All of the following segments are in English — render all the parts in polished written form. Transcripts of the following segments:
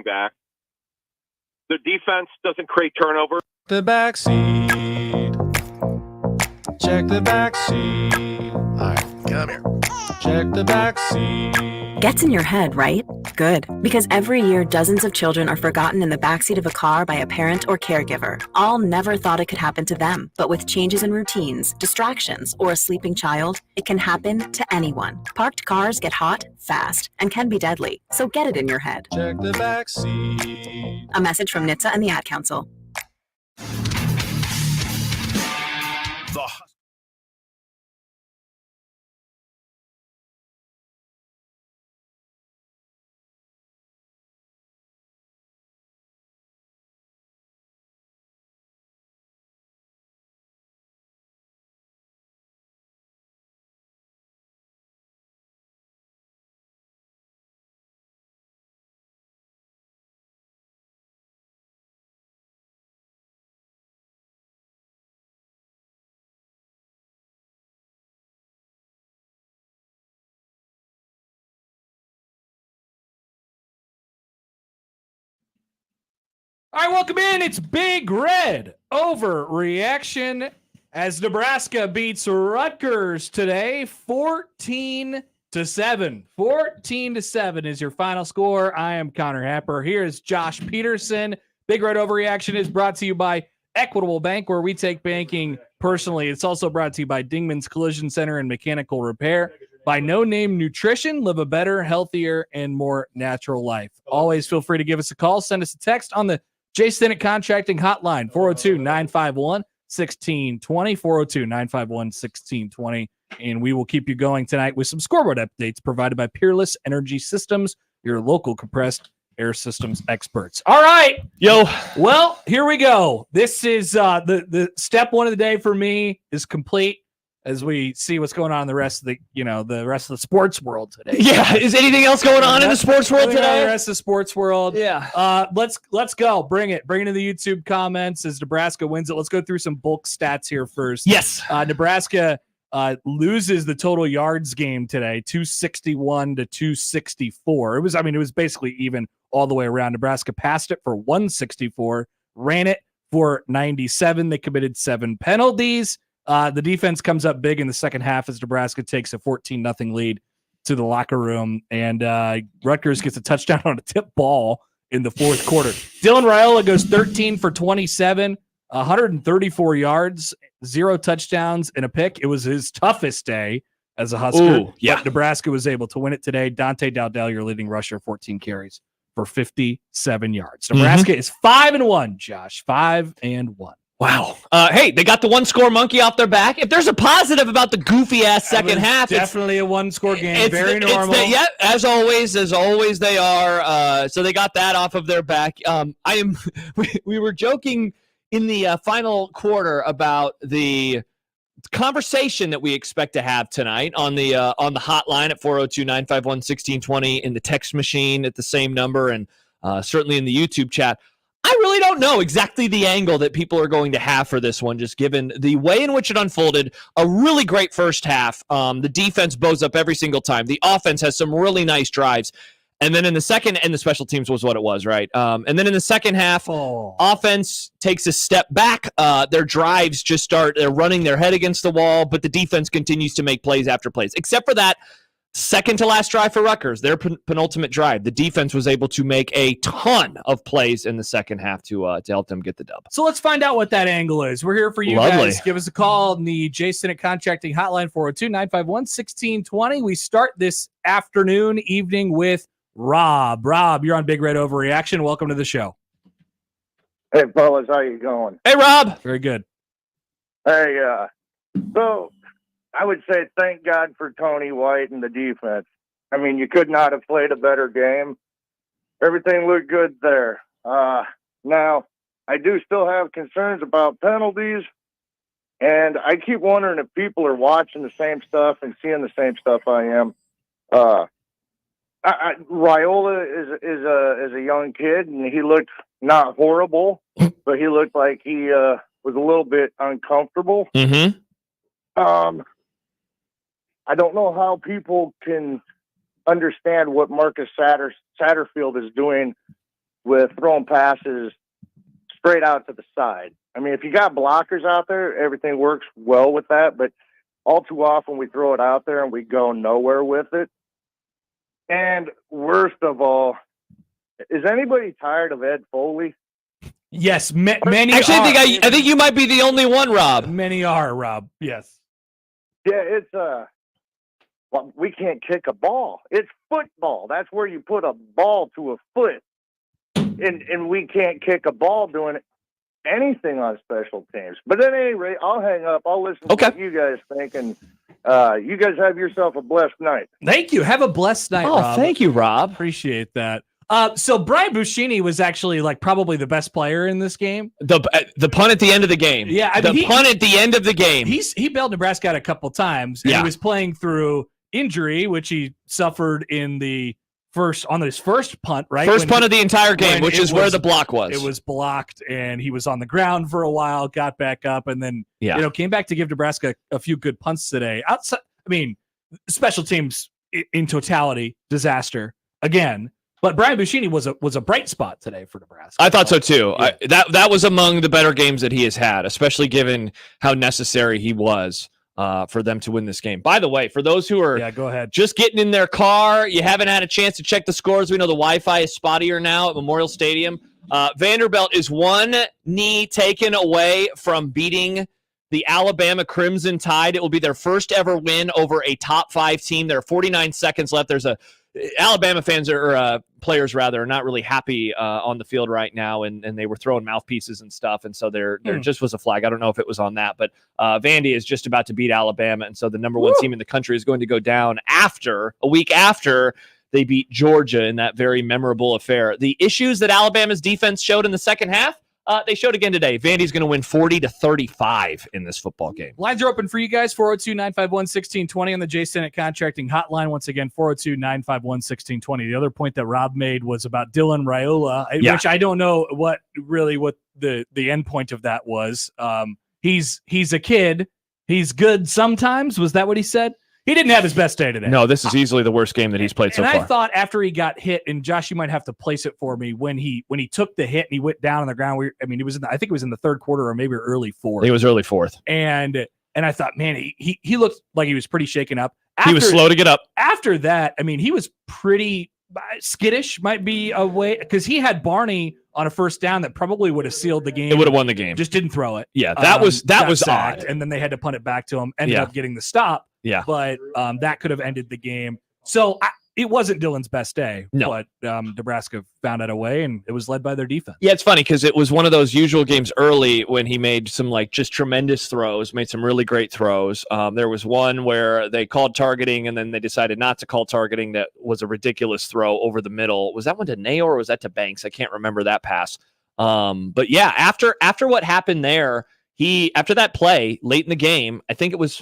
back. The defense doesn't create turnover. The backseat. Check the backseat. All right, come here. Check the backseat. Gets in your head, right? Good. Because every year, dozens of children are forgotten in the backseat of a car by a parent or caregiver. All never thought it could happen to them. But with changes in routines, distractions, or a sleeping child, it can happen to anyone. Parked cars get hot, fast, and can be deadly. So get it in your head. Check the backseat. A message from NHTSA and the Ad Council. All right, welcome in. It's Big Red Overreaction as Nebraska beats Rutgers today, 14-7. 14-7 is your final score. I am Connor Happer. Here is Josh Peterson. Big Red Overreaction is brought to you by Equitable Bank, where we take banking personally. It's also brought to you by Dingman's Collision Center and Mechanical Repair. By No Name Nutrition, live a better, healthier, and more natural life. Always feel free to give us a call. Send us a text on the Jay Stinnett Contracting Hotline, 402-951-1620, 402-951-1620. And we will keep you going tonight with some scoreboard updates provided by Peerless Energy Systems, your local compressed air systems experts. All right. Yo. Well, here we go. This is the step one of the day for me is complete as we see what's going on in the rest of the sports world today. Yeah. Is anything else going on in the sports world today? The rest of the sports world. Yeah. Let's go. Bring it in the YouTube comments as Nebraska wins it. Let's go through some bulk stats here first. Yes. Nebraska loses the total yards game today, 261 to 264. It was basically even all the way around. Nebraska passed it for 164, ran it for 97. They committed 7 penalties. The defense comes up big in the second half as Nebraska takes a 14-0 lead to the locker room, and Rutgers gets a touchdown on a tip ball in the fourth quarter. Dylan Raiola goes 13 for 27, 134 yards, 0 touchdowns, and a pick. It was his toughest day as a Husker. Ooh, yeah. But Nebraska was able to win it today. Dante Dowdell, your leading rusher, 14 carries for 57 yards. Nebraska is 5-1, Josh. 5-1. Wow. Hey, they got the one-score monkey off their back. If there's a positive about the goofy-ass second half, definitely a one-score game. Very normal. Yeah, as always they are. So they got that off of their back. We were joking in the final quarter about the conversation that we expect to have tonight on the hotline at 402-951-1620, in the text machine at the same number, and certainly in the YouTube chat. I really don't know exactly the angle that people are going to have for this one, just given the way in which it unfolded. A really great first half. The defense bows up every single time. The offense has some really nice drives. And then in the second, and the special teams was what it was, right? And then in the second half, offense takes a step back. Their drives just they're running their head against the wall, but the defense continues to make plays after plays. Except for that second to last drive for Rutgers, their penultimate drive. The defense was able to make a ton of plays in the second half to help them get the dub. So let's find out what that angle is. We're here for you guys. Give us a call on the Jay Stinnett Contracting Hotline, 402-951-1620. We start this evening with Rob. Rob, you're on Big Red Overreaction. Welcome to the show. Hey, fellas, how you going? Hey, Rob. Very good. Hey, so I would say thank God for Tony White and the defense. I mean, you could not have played a better game. Everything looked good there. Now, I do still have concerns about penalties, and I keep wondering if people are watching the same stuff and seeing the same stuff I am. Raiola is a young kid, and he looked not horrible, but he looked like he was a little bit uncomfortable. Mm-hmm. I don't know how people can understand what Marcus Satterfield is doing with throwing passes straight out to the side. I mean, if you got blockers out there, everything works well with that, but all too often we throw it out there and we go nowhere with it. And worst of all, is anybody tired of Ed Foley? Yes, many Actually, are. I think you might be the only one, Rob. Many are, Rob. Yes. Yeah, it's well, we can't kick a ball. It's football. That's where you put a ball to a foot. And we can't kick a ball doing anything on special teams. But at any rate, I'll hang up. I'll listen to what you guys think, and you guys have yourself a blessed night. Thank you. Have a blessed night, Rob. Thank you, Rob. Appreciate that. So Brian Buschini was actually like probably the best player in this game. The punt at the end of the game. Yeah, I mean, punt at the end of the game. He bailed Nebraska out a couple times. And he was playing through injury, which he suffered on his first punt, right? First punt of the entire game, which is where the block was. It was blocked, and he was on the ground for a while, got back up, and then came back to give Nebraska a few good punts today. Outside, I mean, special teams in totality, disaster again. But Brian Buschini was a bright spot today for Nebraska. I thought so too. Yeah. That was among the better games that he has had, especially given how necessary he was for them to win this game. By the way, for those who are go ahead. just getting in their car, you haven't had a chance to check the scores. We know the Wi-Fi is spottier now at Memorial Stadium. Vanderbilt is one knee taken away from beating the Alabama Crimson Tide. It will be their first ever win over a top 5 team. There are 49 seconds left. There's Alabama fans or players rather are not really happy on the field right now, and they were throwing mouthpieces and stuff, and so there just was a flag. I don't know if it was on that, but Vandy is just about to beat Alabama, and so the number 1 team in the country is going to go down a week after they beat Georgia in that very memorable affair. The issues that Alabama's defense showed in the second half, they showed again today. Vandy's going to win 40-35 in this football game. Lines are open for you guys, 402-951-1620 on the J. Sennett Contracting Hotline. Once again, 402-951-1620. The other point that Rob made was about Dylan Raiola, which I don't know what the end point of that was. He's a kid. He's good sometimes. Was that what he said? He didn't have his best day today. No, this is easily the worst game that he's played so far. And I thought after he got hit, and Josh, you might have to place it for me, when he took the hit and he went down on the ground. I think it was in the third quarter or maybe early fourth. He was early fourth. And I thought, man, he looked like he was pretty shaken up. He was slow to get up. After that, I mean, he was pretty skittish, might be a way, because he had Barney on a first down that probably would have sealed the game. It would have won the game. Just didn't throw it. Yeah, that was sacked, odd. And then they had to punt it back to him. Ended up getting the stop. Yeah, but that could have ended the game. So it wasn't Dylan's best day. No, but Nebraska found out a way, and it was led by their defense. Yeah, it's funny because it was one of those usual games early when he made some just tremendous throws, made some really great throws. There was one where they called targeting, and then they decided not to call targeting. That was a ridiculous throw over the middle. Was that one to Neo or was that to Banks? I can't remember that pass. But yeah, after what happened there, after that play late in the game, I think it was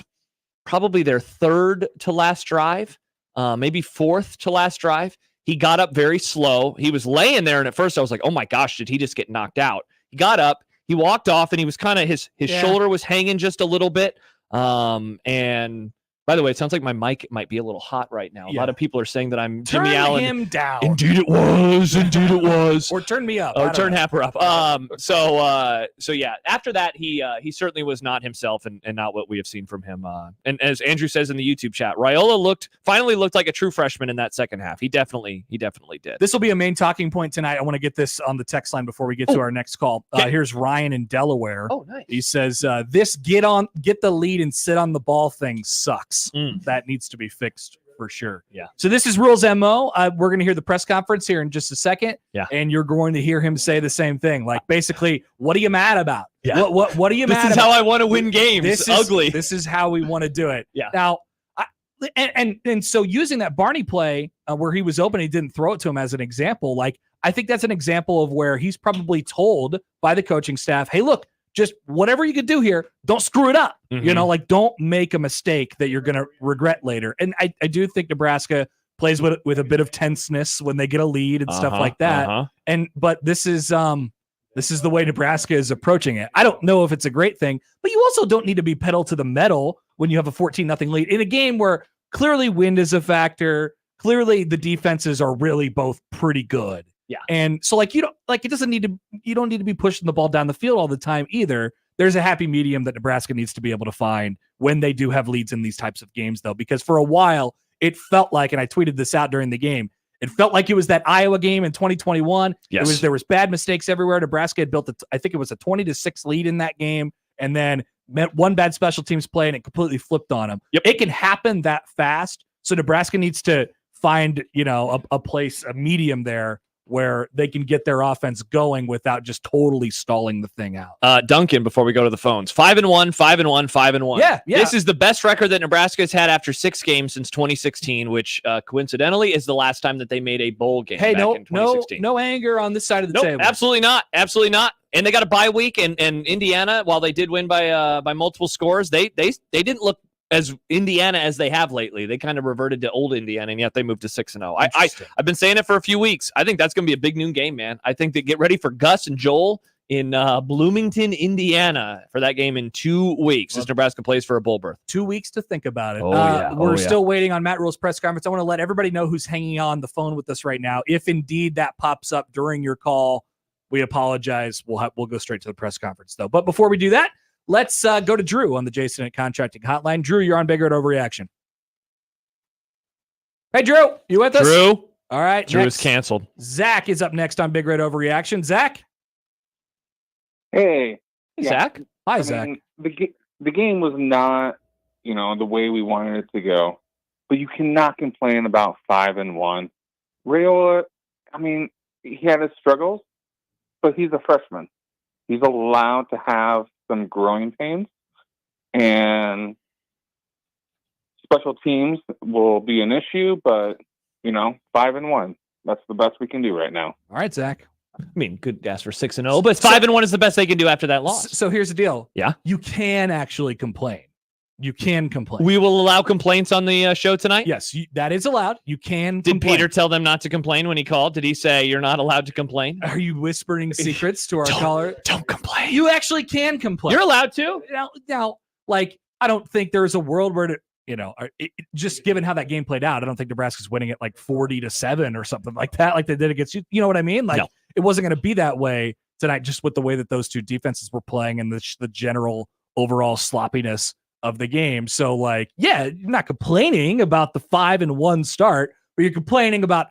probably their third to last drive, maybe fourth to last drive. He got up very slow. He was laying there, and at first I was like, oh my gosh, did he just get knocked out? He got up, he walked off, and he was kind of, his shoulder was hanging just a little bit. And by the way, it sounds like my mic might be a little hot right now. A lot of people are saying that I'm Jimmy Allen. Turn him down. Indeed it was. Or turn me up. Or turn Happer up. So yeah, after that, he certainly was not himself and not what we have seen from him. And as Andrew says in the YouTube chat, Raiola finally looked like a true freshman in that second half. He definitely did. This will be a main talking point tonight. I want to get this on the text line before we get to our next call. Here's Ryan in Delaware. Oh, nice. He says, this get the lead and sit on the ball thing sucks. That needs to be fixed for sure. Yeah. So this is Rules MO. We're going to hear the press conference here in just a second. Yeah. And you're going to hear him say the same thing. Like basically, what are you mad about? Yeah. What are you mad about? This is how I want to win games. This ugly. This is how we want to do it. Yeah. Now, and so using that Barney play where he was open, he didn't throw it to him as an example. Like I think that's an example of where he's probably told by the coaching staff, hey, look, just whatever you could do here, don't screw it up. Mm-hmm. Don't make a mistake that you're going to regret later. And I do think Nebraska plays with a bit of tenseness when they get a lead and stuff like that. But this is the way Nebraska is approaching it. I don't know if it's a great thing, but you also don't need to be pedal to the metal when you have a 14-0 lead in a game where clearly wind is a factor. Clearly the defenses are really both pretty good. Yeah. And so like, you don't need to be pushing the ball down the field all the time either. There's a happy medium that Nebraska needs to be able to find when they do have leads in these types of games, though, because for a while it felt like, and I tweeted this out during the game, it felt like it was that Iowa game in 2021. Yes. There was bad mistakes everywhere. Nebraska had built I think it was a 20-6 lead in that game, and then met one bad special teams play and it completely flipped on them. Yep. It can happen that fast. So Nebraska needs to find, a place, a medium there where they can get their offense going without just totally stalling the thing out. Duncan, before we go to the phones, 5-1, 5-1, 5-1. Yeah. This is the best record that Nebraska has had after 6 games since 2016, which coincidentally is the last time that they made a bowl game. Hey, back in 2016. no anger on this side of the Nope, table. absolutely not. Absolutely not. And they got a bye week, and Indiana, while they did win by multiple scores, they didn't look as Indiana as they have lately. They kind of reverted to old Indiana, and yet they moved to 6-0. I've been saying it for a few weeks. I think that's going to be a big noon game, man. I think they get ready for Gus and Joel in Bloomington, Indiana, for that game in 2 weeks as Nebraska plays for a bowl berth. 2 weeks to think about it. Oh, We're still waiting on Matt Rule's press conference. I want to let everybody know who's hanging on the phone with us right now. If indeed that pops up during your call, we apologize. We'll go straight to the press conference, though. But before we do that, let's go to Drew on the Jason at Contracting Hotline. Drew, you're on Big Red Overreaction. Hey, Drew, you with us? Drew? All right. Drew next, is canceled. Zach is up next on Big Red Overreaction. Zach? Hey, Hey, Yeah. Zach? Hi, I Zach. mean, the game was not, the way we wanted it to go, but you cannot complain about 5-1. Rayola, he had his struggles, but he's a freshman. He's allowed to have some growing pains, and special teams will be an issue, but 5-1. That's the best we can do right now. All right, Zach. I mean, could ask for 6-0, but 5-1 is the best they can do after that loss. So here's the deal. Yeah. You can actually complain. You can complain. We will allow complaints on the show tonight? Yes, that is allowed. You can Did complain. Peter tell them not to complain when he called? Did he say you're not allowed to complain? Are you whispering secrets to our caller? Don't complain. You actually can complain. You're allowed to. Now, I don't think there's a world where just given how that game played out, I don't think Nebraska's winning it like 40-7 or something like that, like they did against you. You know what I mean? Like, No. It wasn't going to be that way tonight, just with the way that those two defenses were playing and the general overall sloppiness of the game. So, you're not complaining about the 5-1 start, but you're complaining about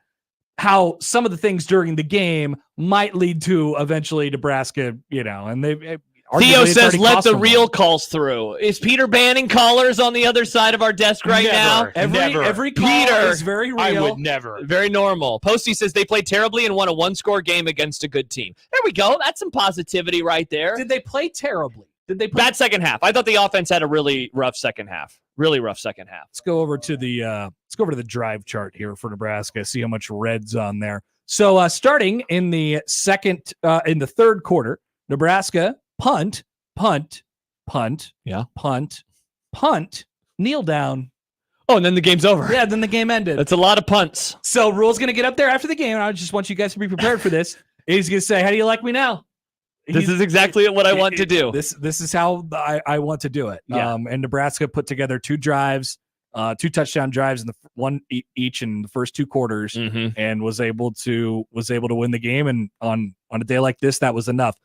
how some of the things during the game might lead to eventually Nebraska, and they. Theo arguably, it's says, already let cost the them real one. calls through. Is Peter banning callers on the other side of our desk right now? Every call Peter, is very real. I would never. Very normal. Posty says they played terribly and won a 1-score game against a good team. There we go. That's some positivity right there. Did they play terribly? Did they play? Bad second half. I thought the offense had a really rough second half. Really rough second half. Let's go over to the drive chart here for Nebraska. See how much red's on there. So starting in the third quarter, Nebraska punt, Yeah. punt, kneel down. Oh, and then the game's over. Yeah, then the game ended. That's a lot of punts. So Rule's going to get up there after the game, and I just want you guys to be prepared for this. He's going to say, "How do you like me now?" This is exactly what I want to do. This is how I want to do it. Yeah. And Nebraska put together 2 drives, 2 touchdown drives in one each in the first 2 quarters, Mm-hmm. and was able to win the game. And on a day like this, that was enough.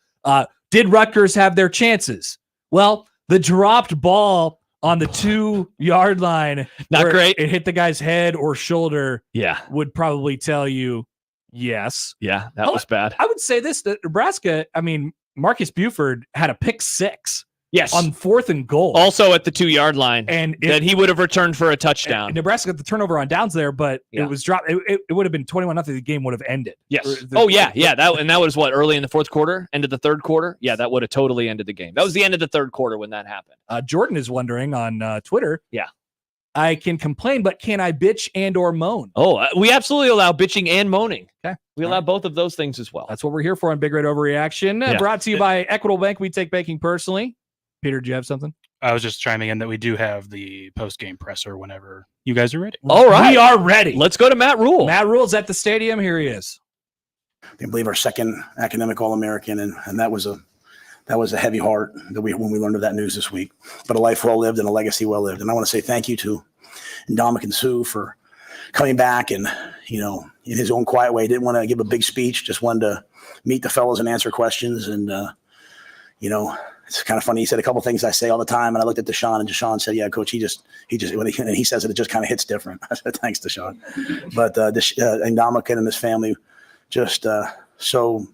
Did Rutgers have their chances? Well, the dropped ball on the 2-yard line, Not where great. it hit the guy's head or shoulder, Yeah. would probably tell you yes. Yeah, that was bad. I would say this, that Nebraska, Marcus Buford had a pick 6 Yes. on 4th and goal. Also at the 2-yard line. And that he would have returned for a touchdown. and Nebraska got the turnover on downs there, but Yeah. it was dropped. It would have been 21-0. The game would have ended. Yes. That was what, early in the fourth quarter, end of the third quarter. Yeah, that would have totally ended the game. That was the end of the third quarter when that happened. Jordan is wondering on Twitter. Yeah. I can complain, but can I bitch and or moan? Oh, we absolutely allow bitching and moaning. Okay. We allow both of those things as well. That's what we're here for on Big Red Overreaction. Yeah. Brought to you by Equitable Bank. We take banking personally. Peter, do you have something? I was just chiming in that we do have the post-game presser whenever you guys are ready. All right. We are ready. Let's go to Matt Rule. Matt Rule's at the stadium. Here he is. I believe our second academic All-American, and that was a heavy heart that when we learned of that news this week. But a life well lived and a legacy well lived. And I want to say thank you to Dominic and Sue for coming back and in his own quiet way. Didn't want to give a big speech, just wanted to meet the fellows and answer questions. And, it's kind of funny. He said a couple things I say all the time. And I looked at Deshaun, and Deshaun said, yeah, coach, and he says it just kind of hits different. I said, thanks, Deshaun. But and Dominican and his family just so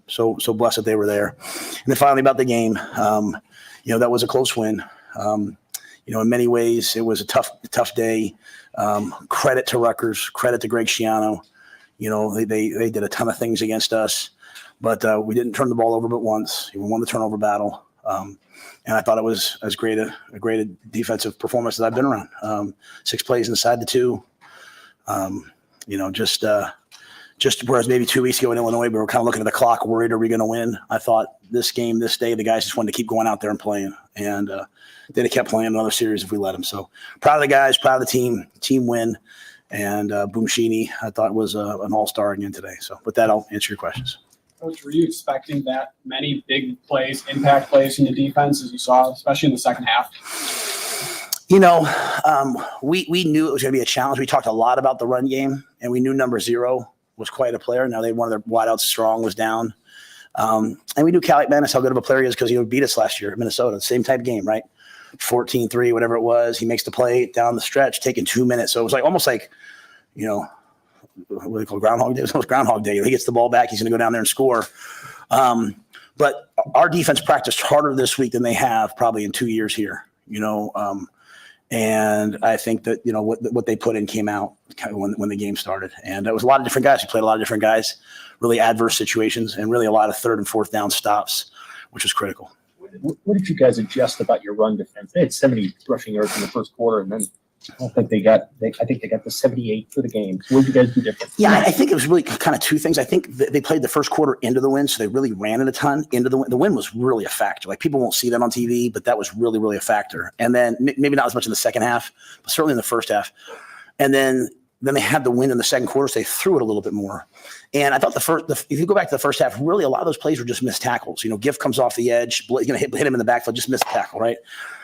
blessed that they were there. And then finally about the game, that was a close win. In many ways, it was a tough day. Credit to Rutgers, credit to Greg Schiano. They did a ton of things against us, but we didn't turn the ball over but once. We won the turnover battle. And I thought it was as great a defensive performance as I've been around. 6 plays inside the 2. Just whereas maybe 2 weeks ago in Illinois, we were kind of looking at the clock, worried, are we going to win? I thought this game, this day, the guys just wanted to keep going out there and playing. And they'd have kept playing another series if we let them. So proud of the guys, proud of the team win. And Boomshini, I thought, was an all-star again today. So with that, I'll answer your questions. Coach, were you expecting that many big plays, impact plays in the defense as you saw, especially in the second half? We knew it was going to be a challenge. We talked a lot about the run game, and we knew number 0 was quite a player. Now one of their wideouts, Strong, was down. And we knew Cali McManus, how good of a player he is, because he beat us last year at Minnesota. Same type of game, right? 14-3, whatever it was. He makes the play down the stretch, taking 2 minutes. So it was almost like, what do they call Groundhog Day? It was almost Groundhog Day. He gets the ball back. He's going to go down there and score. But our defense practiced harder this week than they have probably in 2 years here, and I think that, what they put in came out kind of when the game started. And it was a lot of different guys. We played a lot of different guys, really adverse situations, and really a lot of 3rd and 4th down stops, which was critical. What did you guys adjust about your run defense? They had 70 rushing yards in the first quarter, and then I think they got the 78 for the game. What did you guys do different? Yeah, I think it was really kind of 2 things. I think they played the first quarter into the wind, so they really ran it a ton into the wind. The wind was really a factor. People won't see that on TV, but that was really, really a factor. And then maybe not as much in the second half, but certainly in the first half. And then they had the wind in the second quarter, so they threw it a little bit more. And I thought if you go back to the first half, really a lot of those plays were just missed tackles. Gift comes off the edge, hit him in the backfield, just missed the tackle, right?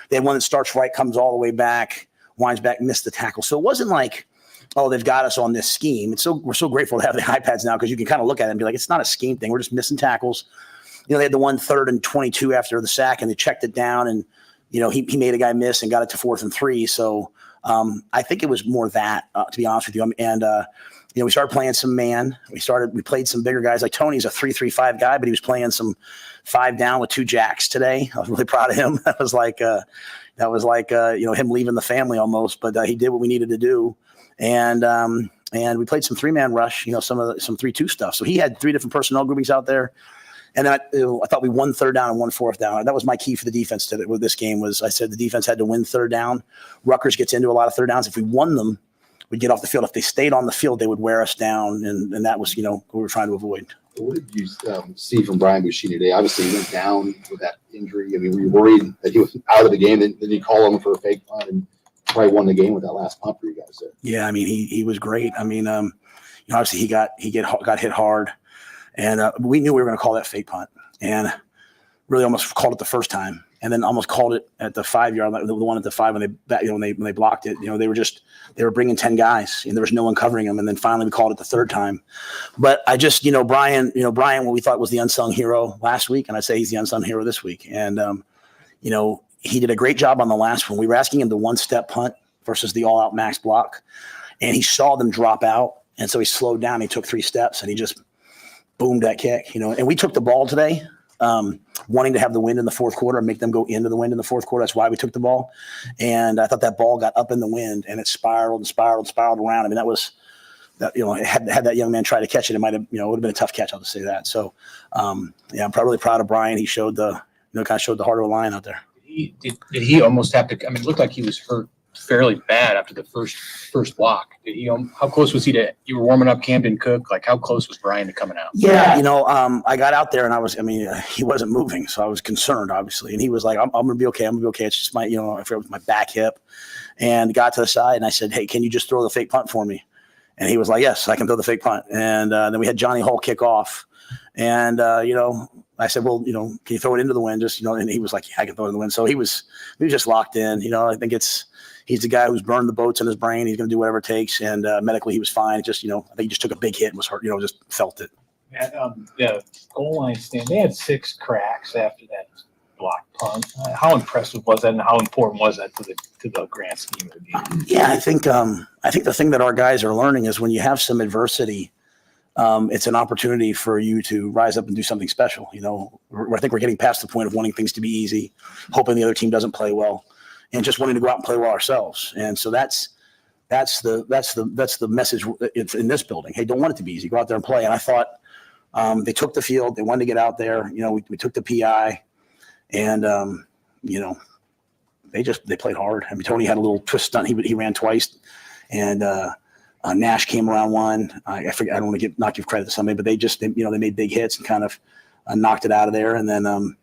They had one that starts right, comes all the way back, winds back, missed the tackle. So it wasn't like, oh, they've got us on this scheme. We're so grateful to have the iPads now, because you can kind of look at it and be like, it's not a scheme thing. We're just missing tackles. They had the 1 3rd and 22 after the sack, and they checked it down, and he made a guy miss and got it to 4th and 3. So I think it was more that, to be honest with you. And we started playing some man. We played some bigger guys. Like Tony's a 3-3-5 guy, but he was playing some 5 down with 2 jacks today. I was really proud of him. That was like him leaving the family almost, but he did what we needed to do. And we played some 3-man rush, some 3-2 stuff. So he had 3 different personnel groupings out there. And then I thought we won 3rd down and 1 4th down. That was my key for the defense with this game. Was I said the defense had to win 3rd down. Rutgers gets into a lot of 3rd downs. If we won them, we'd get off the field. If they stayed on the field, they would wear us down. And that was, what we were trying to avoid. What did you see from Brian Bushini today? Obviously, he went down with that injury. I mean, were you worried that he was out of the game? Then you call him for a fake punt and probably won the game with that last punt for you guys there. Yeah, I mean, he was great. I mean, obviously he got hit hard, and we knew we were going to call that fake punt, and really almost called it the first time, and then almost called it at the 5-yard line, the one at the 5 when they blocked it. They were bringing 10 guys, and there was no one covering them. And then finally we called it the 3rd time. But I just, Brian, what we thought was the unsung hero last week, and I say he's the unsung hero this week. And he did a great job on the last one. We were asking him the 1-step punt versus the all-out max block, and he saw them drop out, and so he slowed down. He took 3 steps, and he just boomed that kick. And we took the ball today, wanting to have the wind in the 4th quarter and make them go into the wind in the 4th quarter. That's why we took the ball. And I thought that ball got up in the wind, and it spiraled and spiraled and spiraled around. I mean, had that young man try to catch it, it might have, it would have been a tough catch. I'll just say that. So, I'm really proud of Brian. He showed kind of showed the heart of a lion out there. Did he almost have to? I mean, it looked like he was hurt fairly bad after the first block. Did he? How close was he to? You were warming up Camden Cook. Like, how close was Brian to coming out? Yeah, I got out there and he wasn't moving, so I was concerned, obviously. And he was like, "I'm going to be okay. I'm going to be okay. It's just I forget it was my back hip." And got to the side, and I said, "Hey, can you just throw the fake punt for me?" And he was like, "Yes, I can throw the fake punt." And then we had Johnny Hall kick off, and I said, well, can you throw it into the wind? Just, and he was like, yeah, I can throw it in the wind. So he was just locked in. I think he's the guy who's burned the boats in his brain. He's going to do whatever it takes. And medically, he was fine. It just, I think he just took a big hit and was hurt, just felt it. At the goal line stand, they had 6 cracks after that block punt. How impressive was that, and how important was that to the grand scheme of the game? Yeah, I think the thing that our guys are learning is when you have some adversity, it's an opportunity for you to rise up and do something special. I think we're getting past the point of wanting things to be easy, hoping the other team doesn't play well, and just wanting to go out and play well ourselves. And so that's the message in this building. Hey, don't want it to be easy. Go out there and play. And I thought they took the field. They wanted to get out there. We took the PI, and they played hard. I mean, Tony had a little twist stunt. He ran twice, and Nash came around one. I forget. I don't want to not give credit to somebody, but they made big hits and kind of knocked it out of there, and then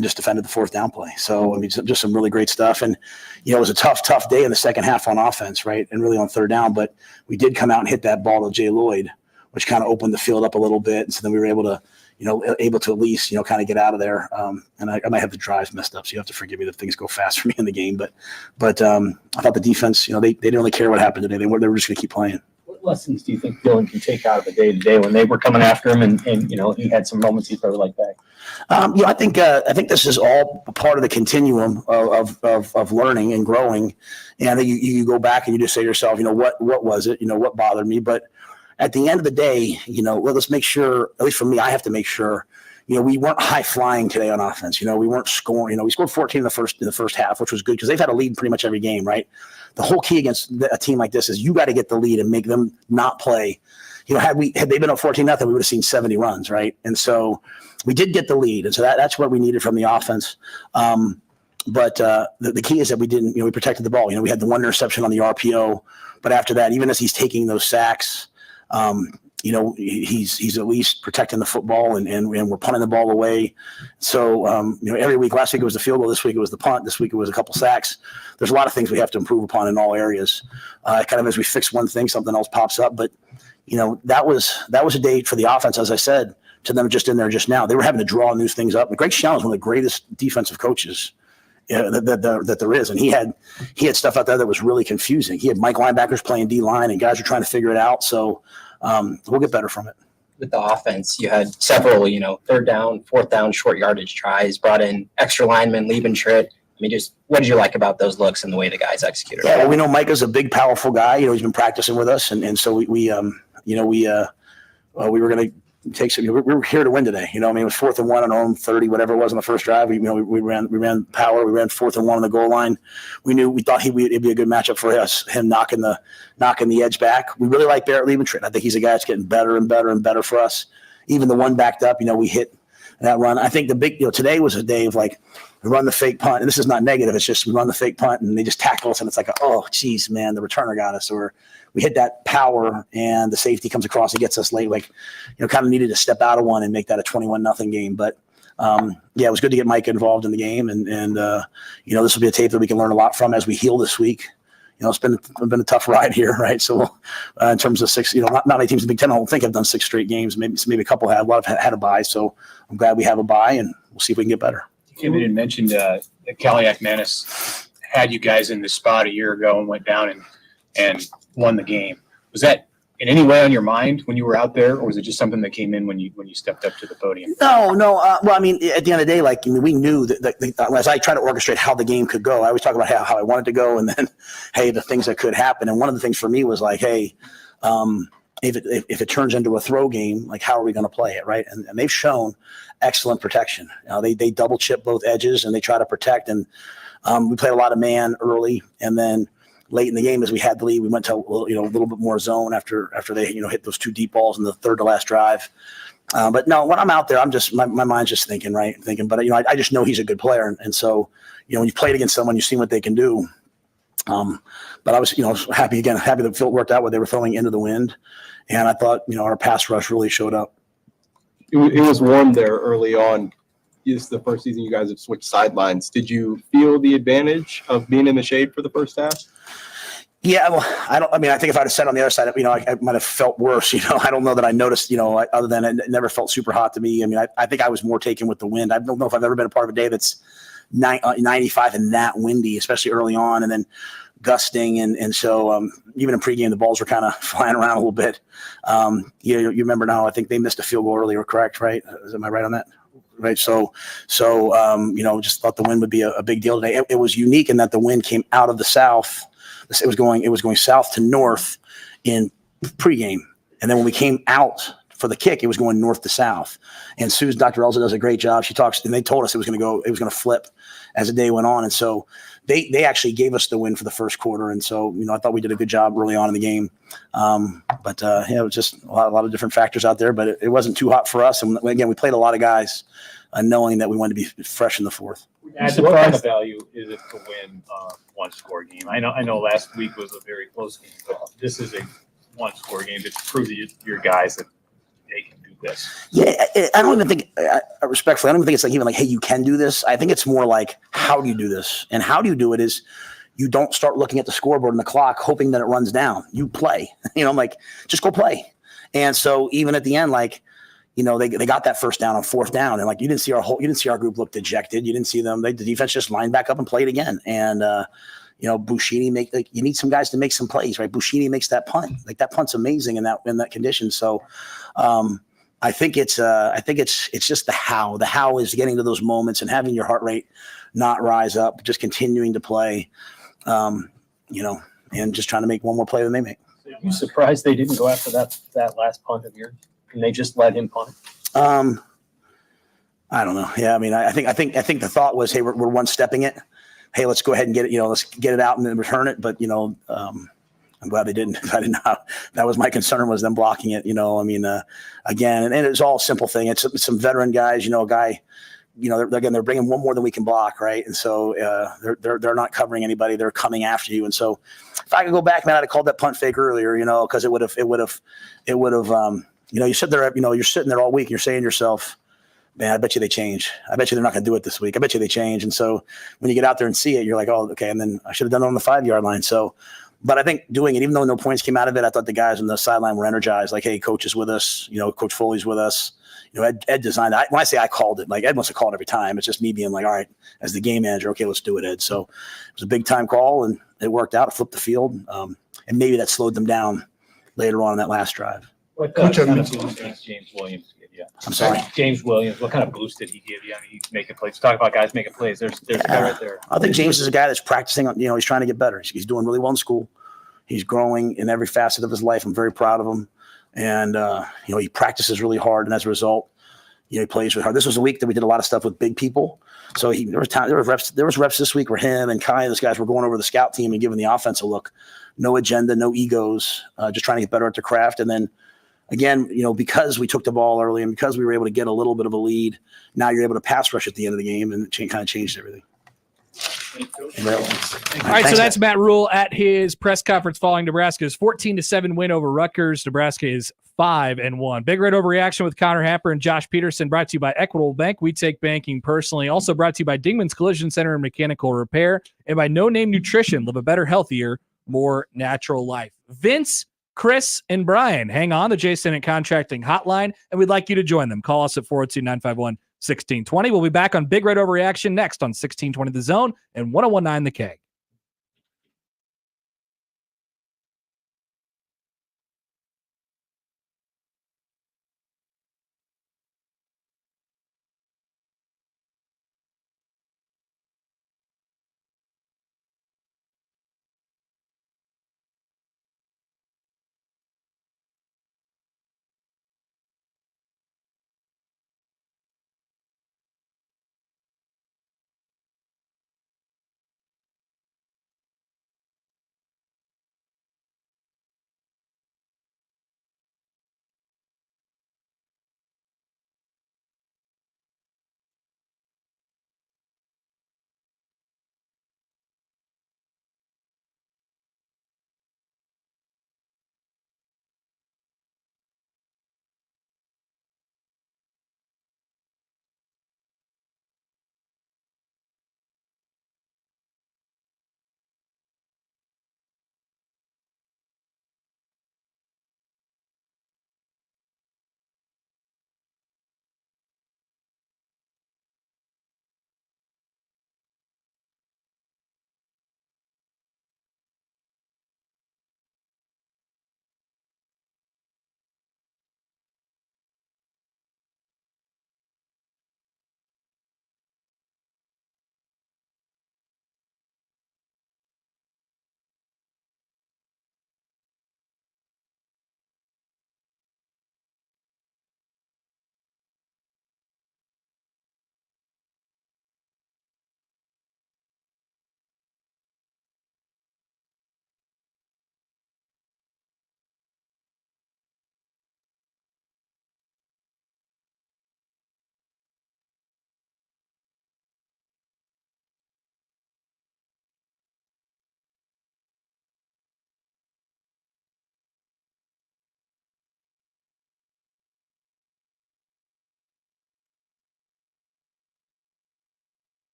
just defended the 4th down play. So I mean, just some really great stuff. And it was a tough day in the second half on offense, right, and really on 3rd down. But we did come out and hit that ball to Jay Lloyd, which kind of opened the field up a little bit, and so then we were able to at least, kind of get out of there. And I might have the drives messed up, so you have to forgive me if things go fast for me in the game. But I thought the defense, they didn't really care what happened today. They were just going to keep playing. What lessons do you think Dylan can take out of the day-to-day when they were coming after him and he had some moments he threw like that? I think this is all part of the continuum of learning and growing. And I think you go back and you just say to yourself, what was it? What bothered me? But at the end of the day, let's make sure, at least for me, I have to make sure, we weren't high flying today on offense. We weren't scoring. We scored 14 in the first half, which was good because they've had a lead pretty much every game, right? The whole key against a team like this is you got to get the lead and make them not play. Had they been up 14-0, we would have seen 70 runs, right? And so we did get the lead, and so that's what we needed from the offense. But the key is that we didn't, we protected the ball. We had the 1 interception on the RPO, but after that, even as he's taking those sacks, he's at least protecting the football and we're punting the ball away. So, every week, last week it was the field goal, this week it was the punt, this week it was a couple sacks. There's a lot of things we have to improve upon in all areas. Kind of as we fix one thing, something else pops up. But, that was a day for the offense, as I said, to them just in there just now. They were having to draw new things up. And Greg Schiano is one of the greatest defensive coaches that there is. And he had stuff out there that was really confusing. He had Mike linebackers playing D-line and guys were trying to figure it out. So we'll get better from it. With the offense, you had several, 3rd down, 4th down, short yardage tries, brought in extra linemen, Liebentritt. I mean, just what did you like about those looks and the way the guys executed? Yeah, well, we know Micah's a big, powerful guy. He's been practicing with us. And so we were going to take some, we were here to win today. It was 4th and 1 on our own 30, whatever it was on the first drive. We ran power. We ran 4th and 1 on the goal line. We thought it'd be a good matchup for us, him knocking the edge back. We really like Barrett Liebentritt. I think he's a guy that's getting better and better and better for us. Even the one backed up, we hit that run. I think the big, today was a day of we run the fake punt, and this is not negative. It's just we run the fake punt and they just tackle us, and it's like, oh, geez, man, the returner got us. Or we hit that power and the safety comes across and gets us late. Kind of needed to step out of one and make that a 21-0 game. But it was good to get Mike involved in the game, and this will be a tape that we can learn a lot from as we heal this week. It's been a tough ride here, right? So in terms of 6, not many teams in the Big Ten I don't think have done 6 straight games. Maybe a couple have. A lot have had a bye. So I'm glad we have a bye, and we'll see if we can get better. Kim had mentioned that Kaliak Menace had you guys in the spot a year ago and went down and won the game. Was that in any way on your mind when you were out there, or was it just something that came in when you stepped up to the podium? No. Well, I mean, at the end of the day, we knew that as I try to orchestrate how the game could go, I always talk about how I wanted to go, and then, hey, the things that could happen. And one of the things for me was hey, if it turns into a throw game, how are we going to play it, right? And they've shown excellent protection. They double chip both edges and they try to protect. And we played a lot of man early, and then late in the game, as we had the lead, we went to a little bit more zone after they hit those 2 deep balls in the 3rd to last drive. But no, when I'm out there, I'm just my mind's just thinking. But I just know he's a good player, and so when you played against someone, you've seen what they can do. But I was happy that the field worked out where they were throwing into the wind, and I thought our pass rush really showed up. It was warm there early on. This is the first season you guys have switched sidelines. Did you feel the advantage of being in the shade for the first half? Yeah, well, I don't. I mean, I think if I'd have sat on the other side, I might have felt worse. I don't know that I noticed. Other than it never felt super hot to me. I mean, I think I was more taken with the wind. I don't know if I've ever been a part of a day that's 95 and that windy, especially early on, and then gusting, and so even in pregame, the balls were kind of flying around a little bit. You remember now? I think they missed a field goal earlier, correct? Right? Am I right on that? Right. So just thought the wind would be a big deal today. It was unique in that the wind came out of the south. It was going south to north in pregame, and then when we came out for the kick, it was going north to south. And Dr. Elza does a great job. She talks, and they told us it was going to flip as the day went on. And so they actually gave us the win for the first quarter. And so I thought we did a good job early on in the game. It was just a lot of different factors out there, but it wasn't too hot for us. And again, we played a lot of guys knowing that we wanted to be fresh in the fourth. What kind of value is it to win one score game? I know last week was a very close game, but this is a one score game to prove to your guys that they can do this. Yeah, I don't even think, respectfully, I don't even think it's even like, hey, you can do this. I think it's more like, how do you do this? And how do you do it is you don't start looking at the scoreboard and the clock hoping that it runs down. You play. I'm like, just go play. And so even at the end, like, they got that first down on fourth down, and like you didn't see our group look dejected. You didn't see them. The defense just lined back up and played again. And Bushini you need some guys to make some plays, right? Bushini makes that punt. Like that punt's amazing in that condition. So I think it's just the how. The how is getting to those moments and having your heart rate not rise up, just continuing to play, and just trying to make one more play than they make. Are you surprised they didn't go after that last punt of yours? And they just let him punt? I don't know. Yeah, I mean, I think the thought was, hey, we're one stepping it. Hey, let's go ahead and get it. Let's get it out and then return it. But I'm glad they didn't. I didn't know. That was my concern, was them blocking it. Again, and it's all a simple thing. It's some veteran guys. A guy. They're bringing one more than we can block, right? And so they're not covering anybody. They're coming after you. And so if I could go back, man, I'd have called that punt fake earlier. Because it would have. You sit there, you're sitting there all week and you're saying to yourself, man, I bet you they change. I bet you they're not going to do it this week. I bet you they change. And so when you get out there and see it, you're like, oh, okay. And then I should have done it on the 5-yard line. So, but I think doing it, even though no points came out of it, I thought the guys on the sideline were energized. Like, hey, coach is with us. Coach Foley's with us. Ed designed it. When I say I called it, like Ed wants to call it every time. It's just me being like, all right, as the game manager, okay, let's do it, Ed. So it was a big time call and it worked out. It flipped the field. And maybe that slowed them down later on in that last drive. What kind of boost did James Williams give you? I'm sorry? James Williams, what kind of boost did he give you? I mean, he's making plays. Talk about guys making plays. There's a guy right there. I think James is a guy that's practicing. He's trying to get better. He's doing really well in school. He's growing in every facet of his life. I'm very proud of him. And, he practices really hard. And as a result, he plays really hard. This was a week that we did a lot of stuff with big people. So there was reps this week where him and Kai and those guys were going over the scout team and giving the offense a look. No agenda, no egos, just trying to get better at the craft. And then, again, because we took the ball early and because we were able to get a little bit of a lead, now you're able to pass rush at the end of the game, and it kind of changed everything. All right, so that's Matt Rule at his press conference following Nebraska's 14-7 win over Rutgers. Nebraska is 5-1. Big Red Overreaction with Connor Happer and Josh Peterson, brought to you by Equitable Bank. We take banking personally. Also brought to you by Dingman's Collision Center and Mechanical Repair, and by No Name Nutrition. Live a better, healthier, more natural life. Vince, Chris, and Brian, hang on the Jason and Contracting Hotline, and we'd like you to join them. Call us at 402-951-1620. We'll be back on Big Red Overreaction next on 1620 The Zone and 1019 The Keg.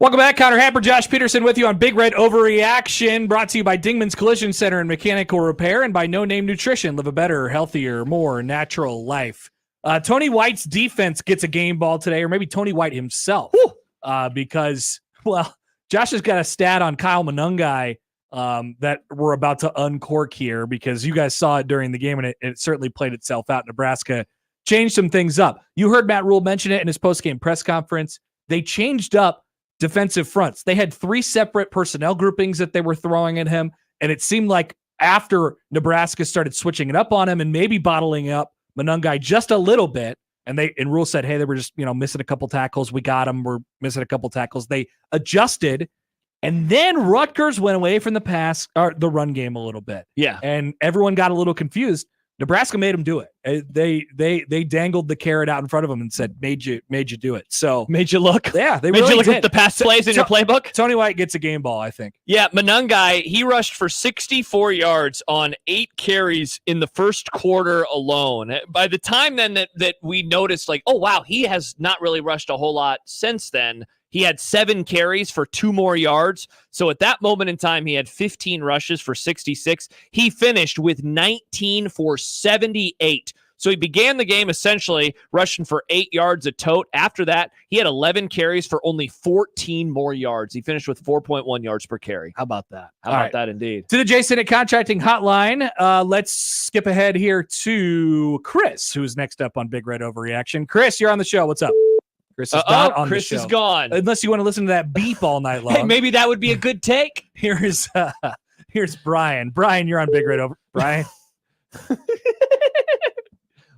Welcome back. Connor Happer, Josh Peterson with you on Big Red Overreaction, brought to you by Dingman's Collision Center and Mechanical Repair and by No Name Nutrition. Live a better, healthier, more natural life. Tony White's defense gets a game ball today, or maybe Tony White himself, because, well, Josh has got a stat on Kyle Monungai that we're about to uncork here because you guys saw it during the game, and it certainly played itself out. Nebraska changed some things up. You heard Matt Rule mention it in his postgame press conference. They changed up defensive fronts. They had 3 separate personnel groupings that they were throwing at him, and it seemed like after Nebraska started switching it up on him and maybe bottling up Monungai just a little bit, and Rule said, hey, they were just missing a couple tackles. We got them. We're missing a couple tackles. They adjusted, and then Rutgers went away from the run game a little bit. Yeah, and everyone got a little confused. Nebraska made them do it. They dangled the carrot out in front of them and said, "Made you do it." So made you look. Yeah, they made really you look did. at the past plays in your playbook. Tony White gets a game ball, I think. Yeah, Monungai, he rushed for 64 yards on 8 carries in the first quarter alone. By the time then that we noticed, like, oh wow, he has not really rushed a whole lot since then. He had 7 carries for 2 more yards. So at that moment in time, he had 15 rushes for 66. He finished with 19 for 78. So he began the game essentially rushing for 8 yards a tote. After that, he had 11 carries for only 14 more yards. He finished with 4.1 yards per carry. How about that? How about that indeed? To the Jason at Contracting Hotline, let's skip ahead here to Chris, who's next up on Big Red Overreaction. Chris, you're on the show. What's up? Chris is not on Chris the show. is gone. Unless you want to listen to that beep all night long. Hey, maybe that would be a good take. Here's Brian. Brian, you're on Big Red Over. Brian.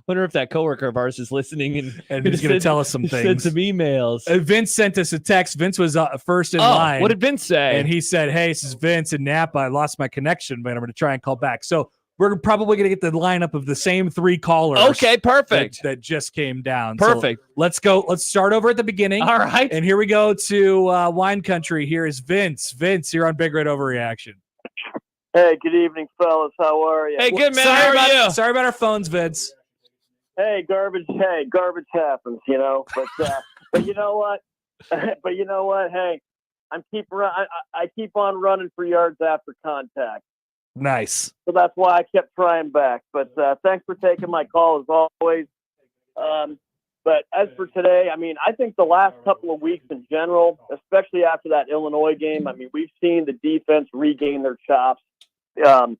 Wonder if that coworker of ours is listening and he's going to tell us some things. Send some emails. Vince sent us a text. Vince was first in line. What did Vince say? And he said, "Hey, this is Vince in Napa. I lost my connection, but I'm going to try and call back." So we're probably going to get the lineup of the same 3 callers. Okay, perfect. That just came down. Perfect. So let's go. Let's start over at the beginning. All right. And here we go to Wine Country. Here is Vince. Vince, you're on Big Red Overreaction. Hey, good evening, fellas. How are you? Hey, good man. How are you? Sorry about our phones, Vince. Hey, garbage. Hey, garbage happens, But you know what? Hey, I keep on running for yards after contact. Nice. So that's why I kept trying back. But thanks for taking my call as always. But as for today, I think the last couple of weeks in general, especially after that Illinois game, we've seen the defense regain their chops. And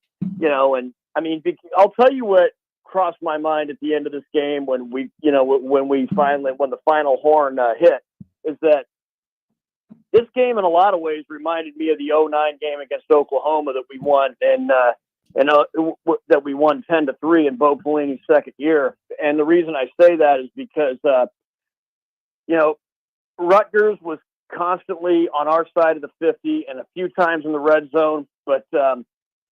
I'll tell you what crossed my mind at the end of this game when the final horn hit is that this game in a lot of ways reminded me of the 2009 game against Oklahoma that we won and that we won 10-3 in Bo Pelini's second year. And the reason I say that is because, Rutgers was constantly on our side of the 50 and a few times in the red zone, but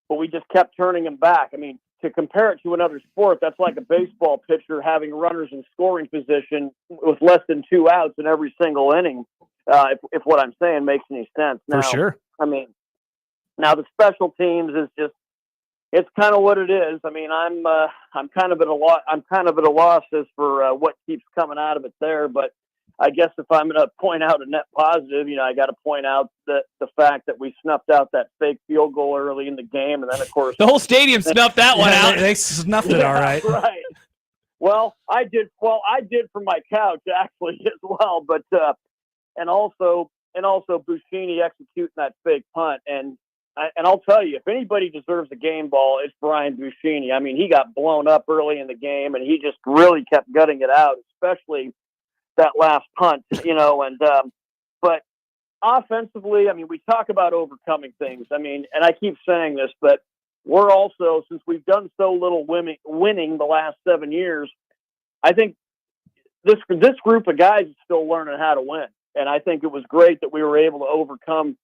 we just kept turning them back. To compare it to another sport, that's like a baseball pitcher having runners in scoring position with less than 2 outs in every single inning. If what I'm saying makes any sense. Now, for sure. Now the special teams is just, it's kind of what it is. I'm kind of at a loss as for what keeps coming out of it there. But I guess if I'm going to point out a net positive, I got to point out that the fact that we snuffed out that fake field goal early in the game. And then of course the whole stadium snuffed that one out. They snuffed it. All right. Right. Well, I did from my couch actually as well, but, and also Buschini executing that fake punt. And I'll tell you, if anybody deserves a game ball, it's Brian Buschini. He got blown up early in the game and he just really kept gutting it out, especially that last punt, but offensively, we talk about overcoming things. And I keep saying this, but we're also, since we've done so little winning the last 7 years, I think this group of guys is still learning how to win. And I think it was great that we were able to overcome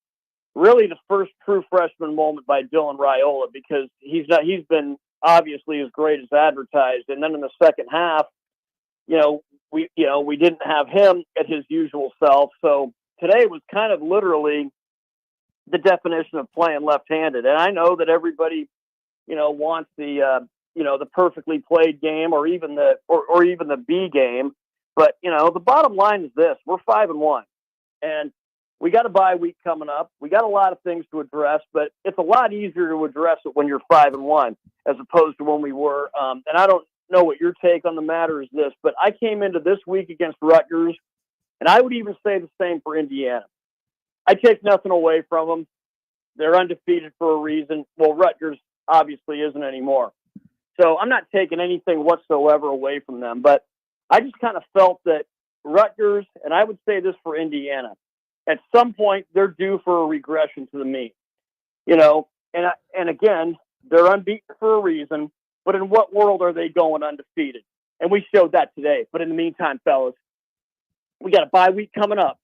really the first true freshman moment by Dylan Raiola, because he's been obviously as great as advertised. And then in the second half, we didn't have him at his usual self. So today was kind of literally the definition of playing left-handed. And I know that everybody, wants the perfectly played game or even the B game. But, the bottom line is this: we're 5-1. And we got a bye week coming up. We got a lot of things to address, but it's a lot easier to address it when you're 5-1 as opposed to when we were. And I don't know what your take on the matter is this, but I came into this week against Rutgers, and I would even say the same for Indiana. I take nothing away from them. They're undefeated for a reason. Well, Rutgers obviously isn't anymore. So I'm not taking anything whatsoever away from them, but I just kind of felt that Rutgers, and I would say this for Indiana, at some point they're due for a regression to the mean. And again, they're unbeaten for a reason, but in what world are they going undefeated? And we showed that today. But in the meantime, fellas, we got a bye week coming up.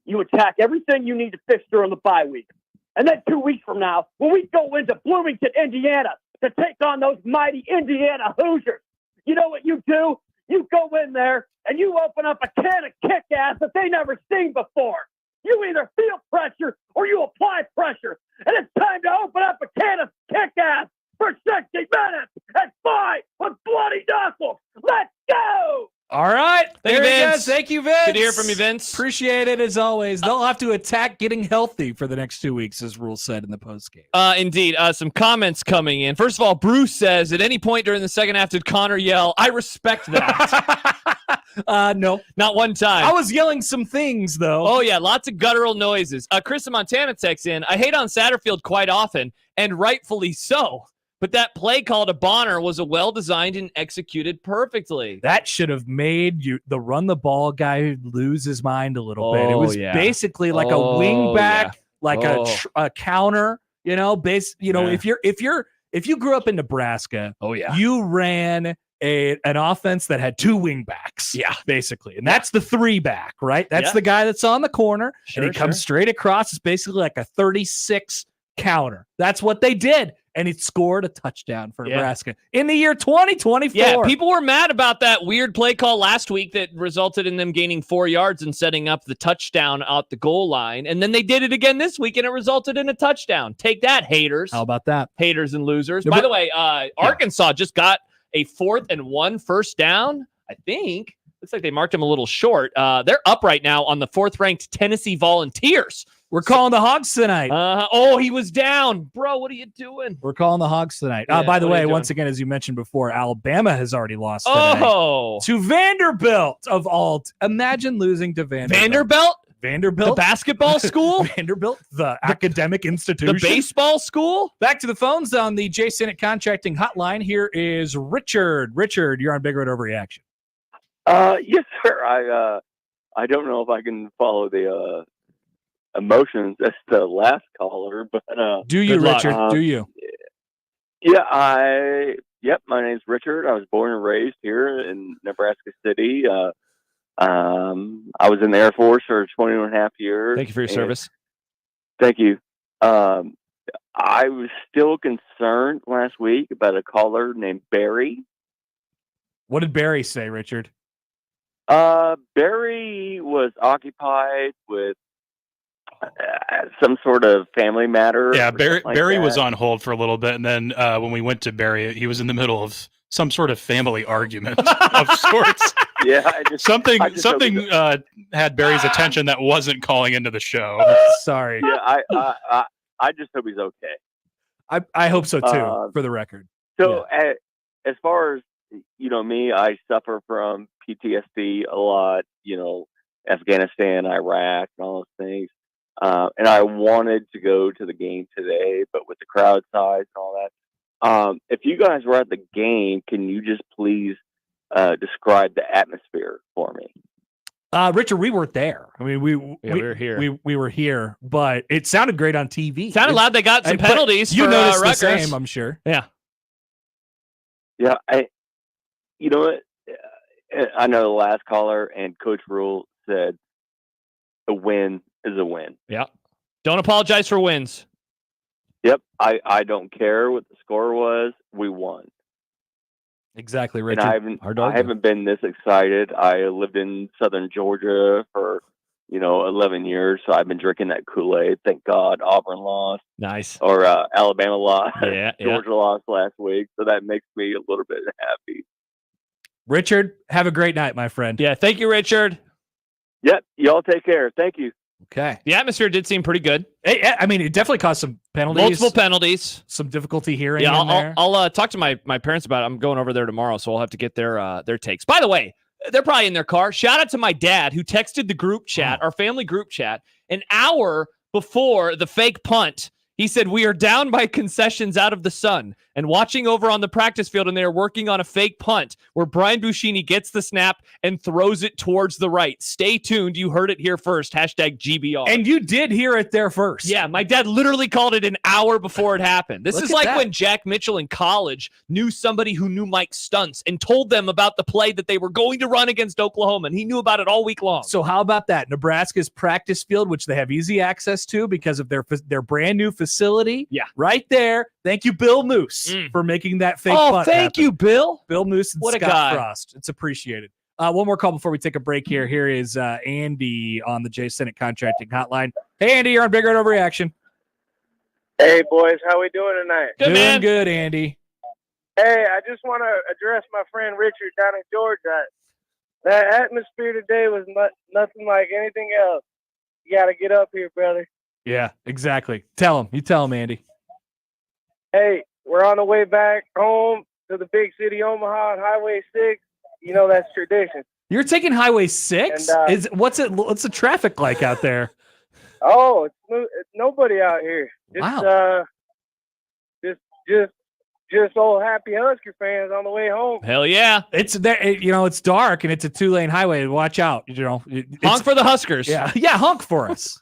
You attack everything you need to fix during the bye week. And then 2 weeks from now, when we go into Bloomington, Indiana, to take on those mighty Indiana Hoosiers, you know what you do? You go in there and you open up a can of kick-ass that they never seen before. You either feel pressure or you apply pressure. And it's time to open up a can of kick-ass for 60 minutes and fight with bloody knuckles. Let's go! All right. Thank you, There he Vince. goes. Thank you, Vince. Good to hear from you, Vince. Appreciate it as always. They'll have to attack getting healthy for the next 2 weeks, as Rule said in the postgame. Indeed. Some comments coming in. First of all, Bruce says, at any point during the second half did Connor yell, "I respect that"? No. Not one time. I was yelling some things, though. Oh, yeah. Lots of guttural noises. Chris in Montana texts in, I hate on Satterfield quite often, and rightfully so. But that play call to Bonner was a well-designed and executed perfectly. That should have made the run the ball guy lose his mind a little bit. It was basically like a wing back, like a counter. If you grew up in Nebraska, you ran an offense that had two wing backs. Yeah, basically, and that's the 3-back, right? That's the guy that's on the corner, and he comes straight across. It's basically like a 36 counter. That's what they did. And it scored a touchdown for Nebraska in the year 2024. Yeah, people were mad about that weird play call last week that resulted in them gaining 4 yards and setting up the touchdown out the goal line. And then they did it again this week, and it resulted in a touchdown. Take that, haters. How about that? Haters and losers. By the way, Arkansas just got a 4th and 1 first down, I think. Looks like they marked him a little short. They're up right now on the 4th-ranked Tennessee Volunteers. We're calling the Hogs tonight. He was down. Bro, what are you doing? We're calling the Hogs tonight. Yeah, by the what are way, you once again, as you mentioned before, Alabama has already lost today to Vanderbilt of all. Imagine losing to Vanderbilt. The basketball school? Vanderbilt, the academic institution. The baseball school? Back to the phones on the J. Sinnott Contracting Hotline. Here is Richard. Richard, you're on Big Red Overreaction. Yes, sir. I don't know if I can follow the emotions as the last caller, but do you, Richard? Do you? Yeah, my name's Richard. I was born and raised here in Nebraska City. I was in the Air Force for 21.5 years. Thank you for your service. Thank you. I was still concerned last week about a caller named Barry. What did Barry say, Richard? Barry was occupied with some sort of family matter. Yeah, Barry was that. on hold for a little bit, and then when we went to Barry, he was in the middle of some sort of family argument of sorts. Yeah, something had Barry's attention that wasn't calling into the show. Sorry. Yeah, I just hope he's okay. I hope so too, for the record. So as far as me, I suffer from PTSD a lot. Afghanistan, Iraq, and all those things. And I wanted to go to the game today, but with the crowd size and all that. If you guys were at the game, can you just please describe the atmosphere for me? Richard, we weren't there. I mean, we were here. We were here, but it sounded great on TV. Sounded loud. They got some penalties. You for, noticed the Rutgers. same, I'm sure. Yeah. Yeah, you know what? I know the last caller and Coach Rule said a win is a win. Yeah. Don't apologize for wins. Yep. I don't care what the score was. We won. Exactly, Richard. And I haven't been this excited. I lived in southern Georgia for 11 years, so I've been drinking that Kool-Aid. Thank God Auburn lost. Nice. Or Alabama lost. Yeah, Georgia lost last week, so that makes me a little bit happy. Richard, have a great night, my friend. Yeah, thank you, Richard. Yep, y'all take care. Thank you. Okay. The atmosphere did seem pretty good. I mean, it definitely caused some penalties. Multiple penalties. Some difficulty hearing. Yeah, in there. I'll talk to my parents about it. I'm going over there tomorrow, so I'll have to get their takes. By the way, they're probably in their car. Shout out to my dad who texted the group chat, our family group chat, an hour before the fake punt. He said, we are down by concessions out of the sun and watching over on the practice field, and they are working on a fake punt where Brian Buschini gets the snap and throws it towards the right. Stay tuned. You heard it here first. Hashtag GBR. And you did hear it there first. Yeah, my dad literally called it an hour before it happened. This is like when Jack Mitchell in college knew somebody who knew Mike Stunts and told them about the play that they were going to run against Oklahoma, and he knew about it all week long. So how about that? Nebraska's practice field, which they have easy access to because of their brand new facility. Yeah. Right there. Thank you, Bill Moose, for making that fake punt thank happen. you, Bill. Bill Moose and What a Scott guy. Frost. It's appreciated. One more call before we take a break here. Here is Andy on the J Senate Contracting Hotline. Hey, Andy, you're on Big Red Overreaction. Hey, boys. How we doing tonight? Doing good, Andy. Hey, I just want to address my friend Richard down in Georgia. That atmosphere today was nothing like anything else. You got to get up here, brother. Yeah, exactly. Tell him. You tell him, Andy. Hey, we're on the way back home to the big city, Omaha, on Highway 6. You know that's tradition. You're taking Highway 6? And, What's the traffic like out there? Oh, it's nobody out here. Wow. Just old happy Husker fans on the way home. Hell yeah. It's there. It's dark and it's a 2-lane highway. Watch out. Honk for the Huskers. Yeah, yeah. Honk for us.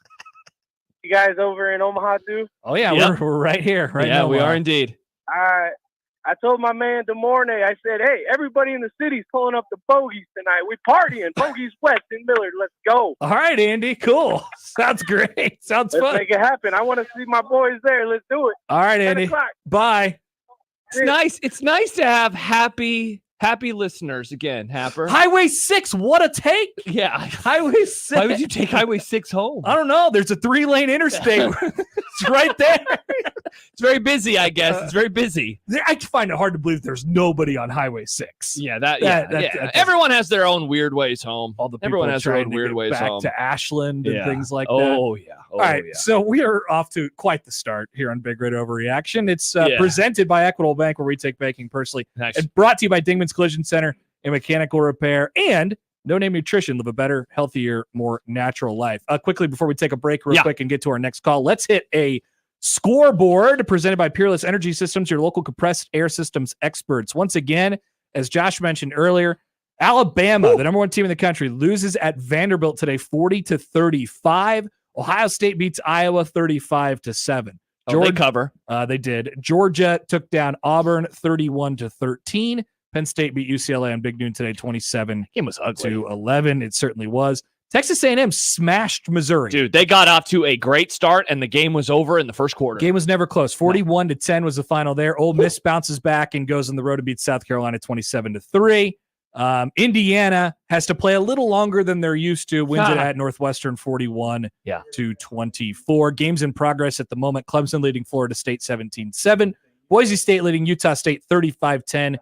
You guys over in Omaha too? Oh yeah, Yep. we're right here. Right Yeah, now, we are indeed. I told my man DeMornay, I said, hey, everybody in the city's pulling up the bogeys tonight. We partying. Bogeys West in Millard. Let's go. All right, Andy. Cool. Sounds great. Sounds Let's fun. make it happen. I want to see my boys there. Let's do it. All right, 10 Andy. o'clock. Bye. It's nice. It's nice to have happy listeners again, Happer. Highway 6. What a take. Yeah. Highway 6. Why would you take Highway 6 home? I don't know. There's a 3-lane interstate. It's right there. It's very busy, I guess. It's very busy. I find it hard to believe there's nobody on Highway 6. Yeah, that everyone has their own weird ways home. All the people Everyone has their trying own to weird get ways back home. to Ashland and Yeah. things like that. Oh, yeah. All right, yeah. so we are off to quite the start here on Big Red Overreaction. It's Yeah. presented by Equitable Bank, where we take banking personally, Nice. and brought to you by Dingman's Collision Center and Mechanical Repair and No Name Nutrition. Live a better, healthier, more natural life. Quickly, before we take a break real quick and get to our next call, let's hit a scoreboard presented by Peerless Energy Systems, your local compressed air systems experts. Once again, as Josh mentioned earlier, Alabama, the number one team in the country, loses at Vanderbilt today 40-35. Ohio State beats Iowa 35-7. They cover. They did. Georgia took down Auburn 31-13. Penn State beat UCLA on Big Noon today 27-11. It certainly was. Texas A&M smashed Missouri. Dude, they got off to a great start, and the game was over in the first quarter. Game was never close. 41-10 was the final there. Ole Miss bounces back and goes on the road to beat South Carolina 27-3. Indiana has to play a little longer than they're used to. Wins it at Northwestern 41-24. Games in progress at the moment. Clemson leading Florida State 17-7. Boise State leading Utah State 35-10.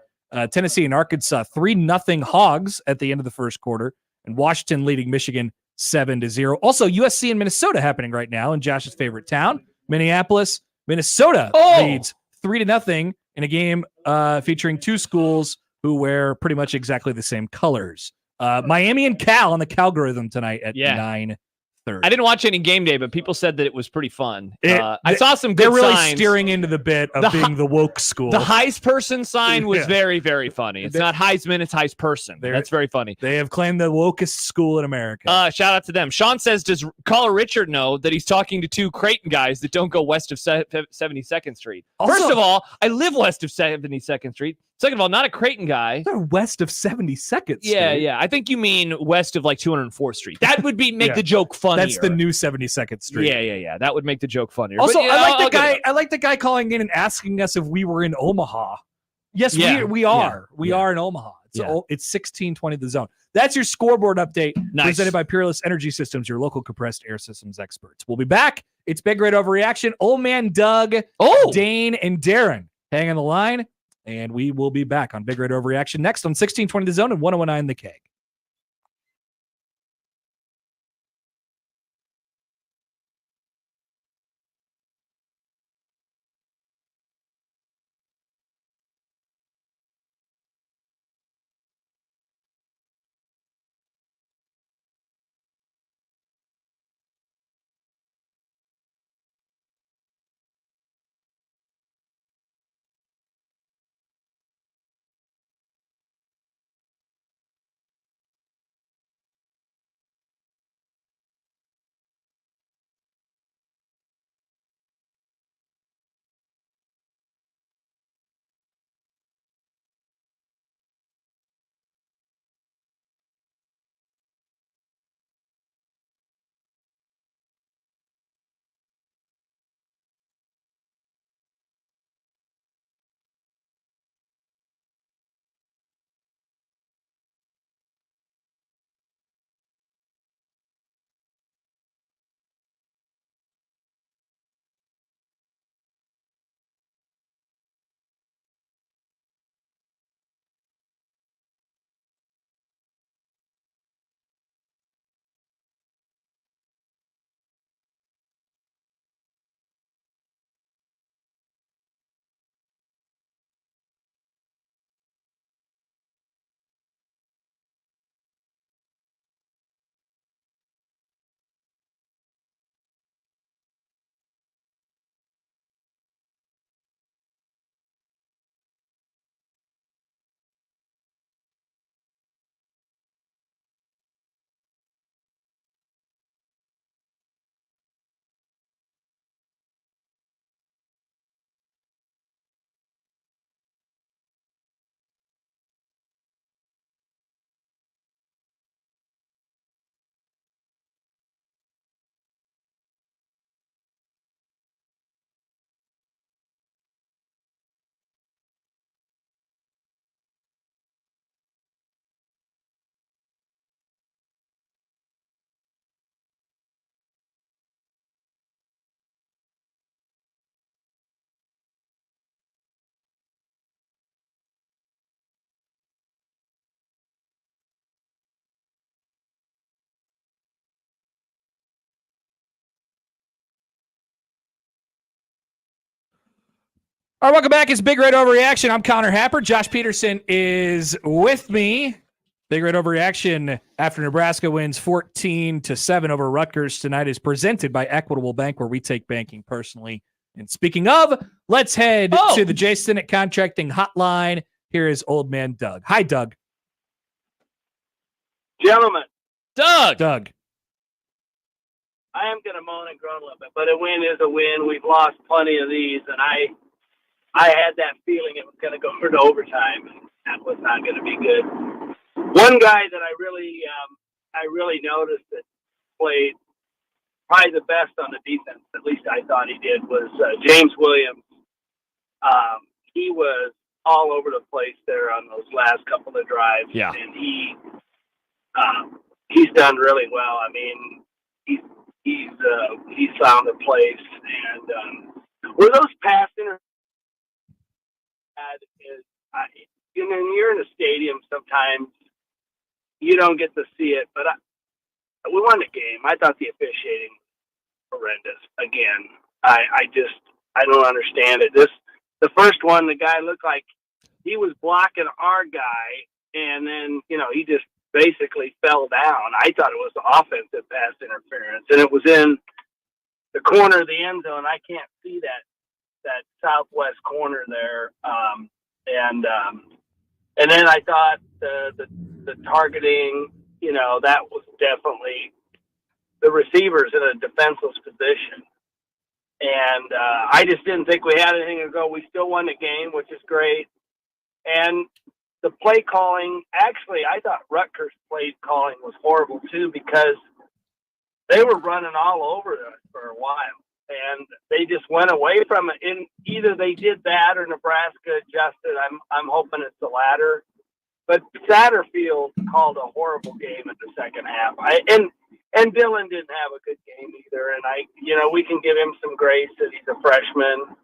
Tennessee and Arkansas 3-0 Hogs at the end of the first quarter. And Washington leading Michigan 7-0. Also, USC and Minnesota happening right now in Josh's favorite town, Minneapolis. Minnesota leads 3-0 in a game featuring two schools who wear pretty much exactly the same colors. Miami and Cal on the Calgorithm tonight at 9:30. I didn't watch any game day, but people said that it was pretty fun. I saw some good They're really signs. steering into the bit of being the woke school. The Heis person sign was Yeah. very, very funny. It's not Heisman, it's Heis person. That's very funny. They have claimed the wokest school in America. Shout out to them. Sean says, does caller Richard know that he's talking to two Creighton guys that don't go west of 72nd Street? First of all, I live west of 72nd Street. Second of all, not a Creighton guy. They're west of 72nd Street. Yeah. I think you mean west of like 204th Street. That would be make Yeah. the joke funnier. That's the new 72nd Street. Yeah. That would make the joke funnier. Also, But, yeah, I like the guy calling in and asking us if we were in Omaha. Yes, Yeah. we are. Yeah. We are in Omaha. It's, Yeah. it's 1620 the zone. That's your scoreboard update Nice. presented by Peerless Energy Systems, your local compressed air systems experts. We'll be back. It's Big Red Overreaction. Old Man Doug, Dane, and Darren hang on the line, and we will be back on Big Red Overreaction next on 1620 the zone and 1019 the Keg. All right, welcome back. It's Big Red Overreaction. I'm Connor Happer. Josh Peterson is with me. Big Red Overreaction after Nebraska wins 14-7 over Rutgers tonight is presented by Equitable Bank, where we take banking personally. And speaking of, let's head to the Jay Stinnett Contracting Hotline. Here is Old Man Doug. Hi, Doug. Gentlemen. Doug. I am going to moan and groan a little bit, but a win is a win. We've lost plenty of these, and I had that feeling it was going to go into overtime, and that was not going to be good. One guy that I really noticed that played probably the best on the defense, at least I thought he did, was James Williams. He was all over the place there on those last couple of drives, and he's done really well. I mean, he's found a place, and were those pass interference? When you're in a stadium, sometimes you don't get to see it, but we won the game. I thought the officiating was horrendous. Again, I don't understand it. The first one, the guy looked like he was blocking our guy, and then he just basically fell down. I thought it was offensive pass interference, and it was in the corner of the end zone. I can't see that southwest corner there, and then I thought the targeting, that was definitely the receivers in a defenseless position, and I just didn't think we had anything to go. We still won the game, which is great, and the play calling, actually, I thought Rutgers' play calling was horrible too, because they were running all over us for a while, and they just went away from it. And either they did that or Nebraska adjusted. I'm hoping it's the latter. But Satterfield called a horrible game in the second half. And Dillon didn't have a good game either. And we can give him some grace that he's a freshman.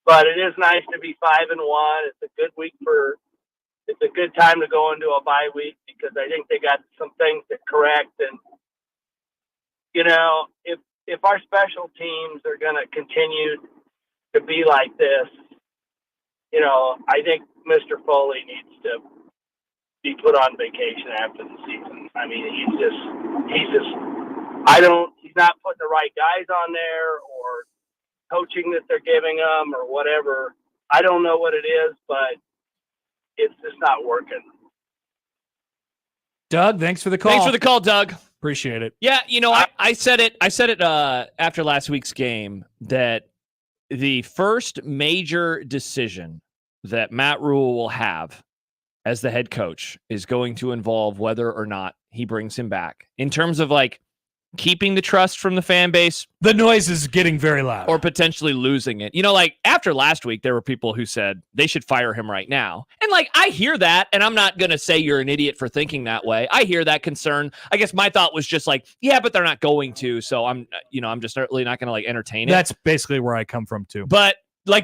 But it is nice to be 5-1. It's a good week it's a good time to go into a bye week, because I think they got some things to correct. And if our special teams are going to continue to be like this, I think Mr. Foley needs to be put on vacation after the season. I mean, he's not putting the right guys on there, or coaching that they're giving them, or whatever. I don't know what it is, but it's just not working. Doug, thanks for the call. Thanks for the call, Doug. Appreciate it. Yeah, I said it after last week's game that the first major decision that Matt Rule will have as the head coach is going to involve whether or not he brings him back, in terms of keeping the trust from the fan base. The noise is getting very loud. Or potentially losing it. After last week, there were people who said they should fire him right now. And I hear that, and I'm not going to say you're an idiot for thinking that way. I hear that concern. I guess my thought was just yeah, but they're not going to. So I'm just really not going to entertain it. That's basically where I come from too. But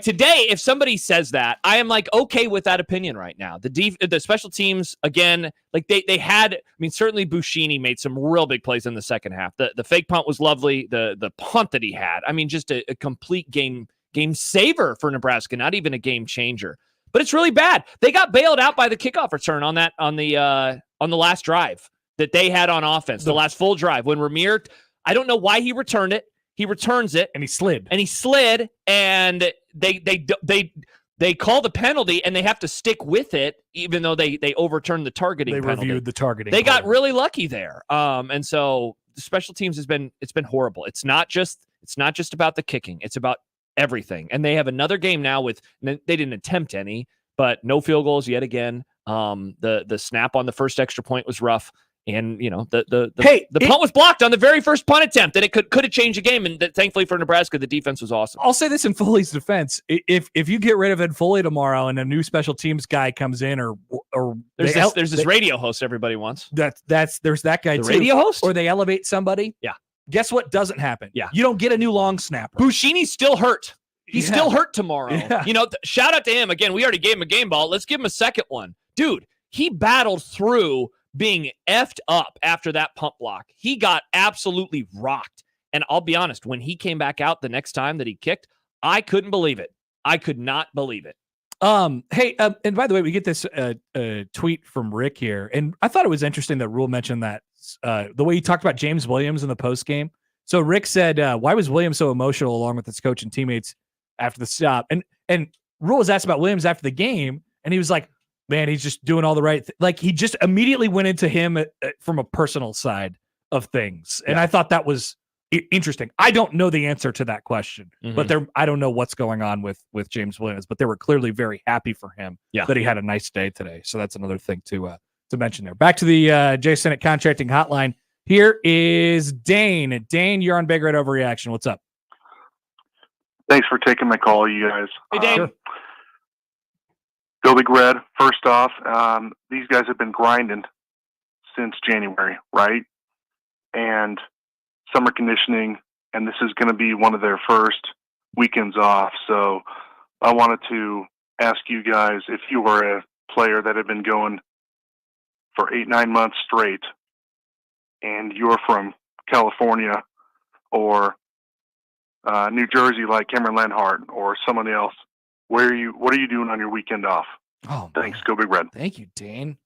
today, if somebody says that, I am okay with that opinion right now. The special teams, again, they had, certainly Buschini made some real big plays in the second half. The fake punt was lovely. The punt that he had, just a complete game saver for Nebraska, not even a game changer. But it's really bad. They got bailed out by the kickoff return on the last drive that they had on offense, the last full drive when Ramir, I don't know why he returned it. He returns it, and he slid, and they call the penalty, and they have to stick with it, even though they overturned the targeting. They penalty. Reviewed the targeting. They got really lucky there, and so the special teams it's been horrible. It's not just about the kicking; it's about everything. And they have another game now they didn't attempt any, but no field goals yet again. The snap on the first extra point was rough. And the punt was blocked on the very first punt attempt, and it could have changed the game. And thankfully for Nebraska, the defense was awesome. I'll say this in Foley's defense: if you get rid of Ed Foley tomorrow and a new special teams guy comes in, or there's this radio host everybody wants. There's that guy the too. Radio host, or they elevate somebody. Yeah. Guess what doesn't happen? Yeah. You don't get a new long snapper. Buschini's still hurt. He's still hurt tomorrow. Yeah. Shout out to him again. We already gave him a game ball. Let's give him a second one, dude. He battled through being effed up after that punt block. He got absolutely rocked. And I'll be honest, when he came back out the next time that he kicked, I couldn't believe it. I could not believe it. Hey, and by the way, we get this tweet from Rick here, and I thought it was interesting that Rule mentioned that the way he talked about James Williams in the post game. So Rick said, "Why was Williams so emotional along with his coach and teammates after the stop?" And Rule was asked about Williams after the game, and he was like, "Man, he's just doing all the right." Like he just immediately went into him from a personal side of things, and I thought that was interesting. I don't know the answer to that question, but I don't know what's going on with James Williams, but they were clearly very happy for him that he had a nice day today. So that's another thing to mention there. Back to the Jay Senate contracting hotline. Here is Dane. Dane, you're on Big Red Overreaction. What's up? Thanks for taking my call, you guys. Hey, Dane. Go Big Red. First off, these guys have been grinding since January, right? And summer conditioning, and this is going to be one of their first weekends off. So I wanted to ask you guys if you were a player that had been going for 8-9 months straight, and you're from California or New Jersey like Cameron Lenhart or someone else, what are you doing on your weekend off? Oh, thanks. Go Big Red. Thank you, Dane.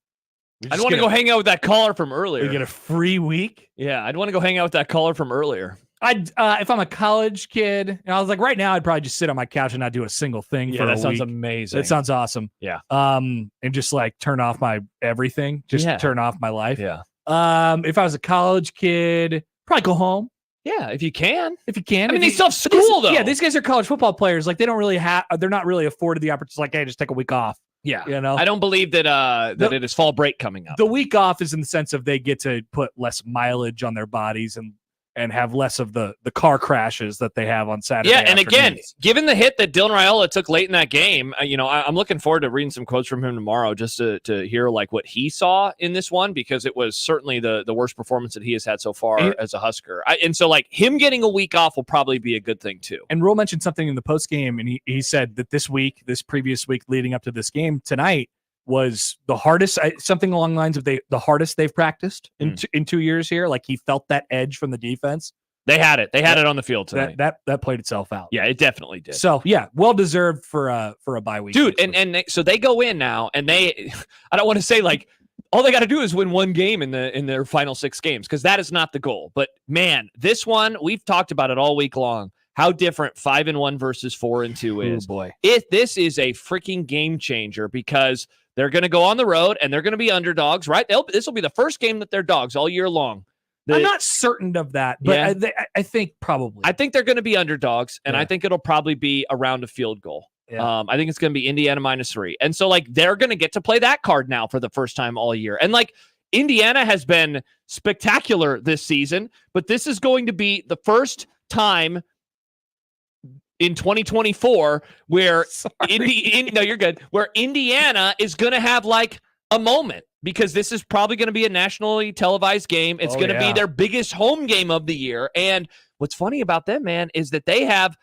I'd want to go hang out with that caller from earlier. We get a free week. Yeah, I'd want to go hang out with that caller from earlier. If I'm a college kid, and I was like, right now, I'd probably just sit on my couch and not do a single thing. Yeah, for that a sounds week. amazing. That sounds awesome. Yeah. And just like turn off my everything. Just turn off my life. Yeah. If I was a college kid, probably go home. Yeah, if you can. I mean, they still have school, though. Yeah, these guys are college football players. Like, they don't really they're not really afforded the opportunity. Like, hey, just take a week off. Yeah. You know? I don't believe that that it is fall break coming up. The week off is in the sense of they get to put less mileage on their bodies and have less of the car crashes that they have on Saturday. Yeah, and again, afternoons. given the hit that Dylan Raiola took late in that game, I'm looking forward to reading some quotes from him tomorrow just to hear like what he saw in this one, because it was certainly the worst performance that he has had so far as a Husker. And so like him getting a week off will probably be a good thing too. And Rule mentioned something in the post game, and he said that this previous week leading up to this game tonight was the hardest, something along the lines of the hardest they've practiced in 2 years here. Like he felt that edge from the defense. They had it. They had it on the field tonight. That played itself out. Yeah, it definitely did. So yeah, well deserved for a bye week, dude. So they go in now, and I don't want to say like all they got to do is win one game in their final 6 games, because that is not the goal. But man, this one we've talked about it all week long. How different 5-1 versus 4-2 is. Oh boy, this is a freaking game changer, because they're going to go on the road and they're going to be underdogs, right? This will be the first game that they're dogs all year long. I'm not certain of that, but I think probably. I think they're going to be underdogs, and I think it'll probably be around a field goal. Yeah. I think it's going to be Indiana -3. And so, like, they're going to get to play that card now for the first time all year. And, like, Indiana has been spectacular this season, but this is going to be the first time in 2024 where no, you're good. Where Indiana is going to have like a moment, because this is probably going to be a nationally televised game. It's going to be their biggest home game of the year. And what's funny about them, man, is that they have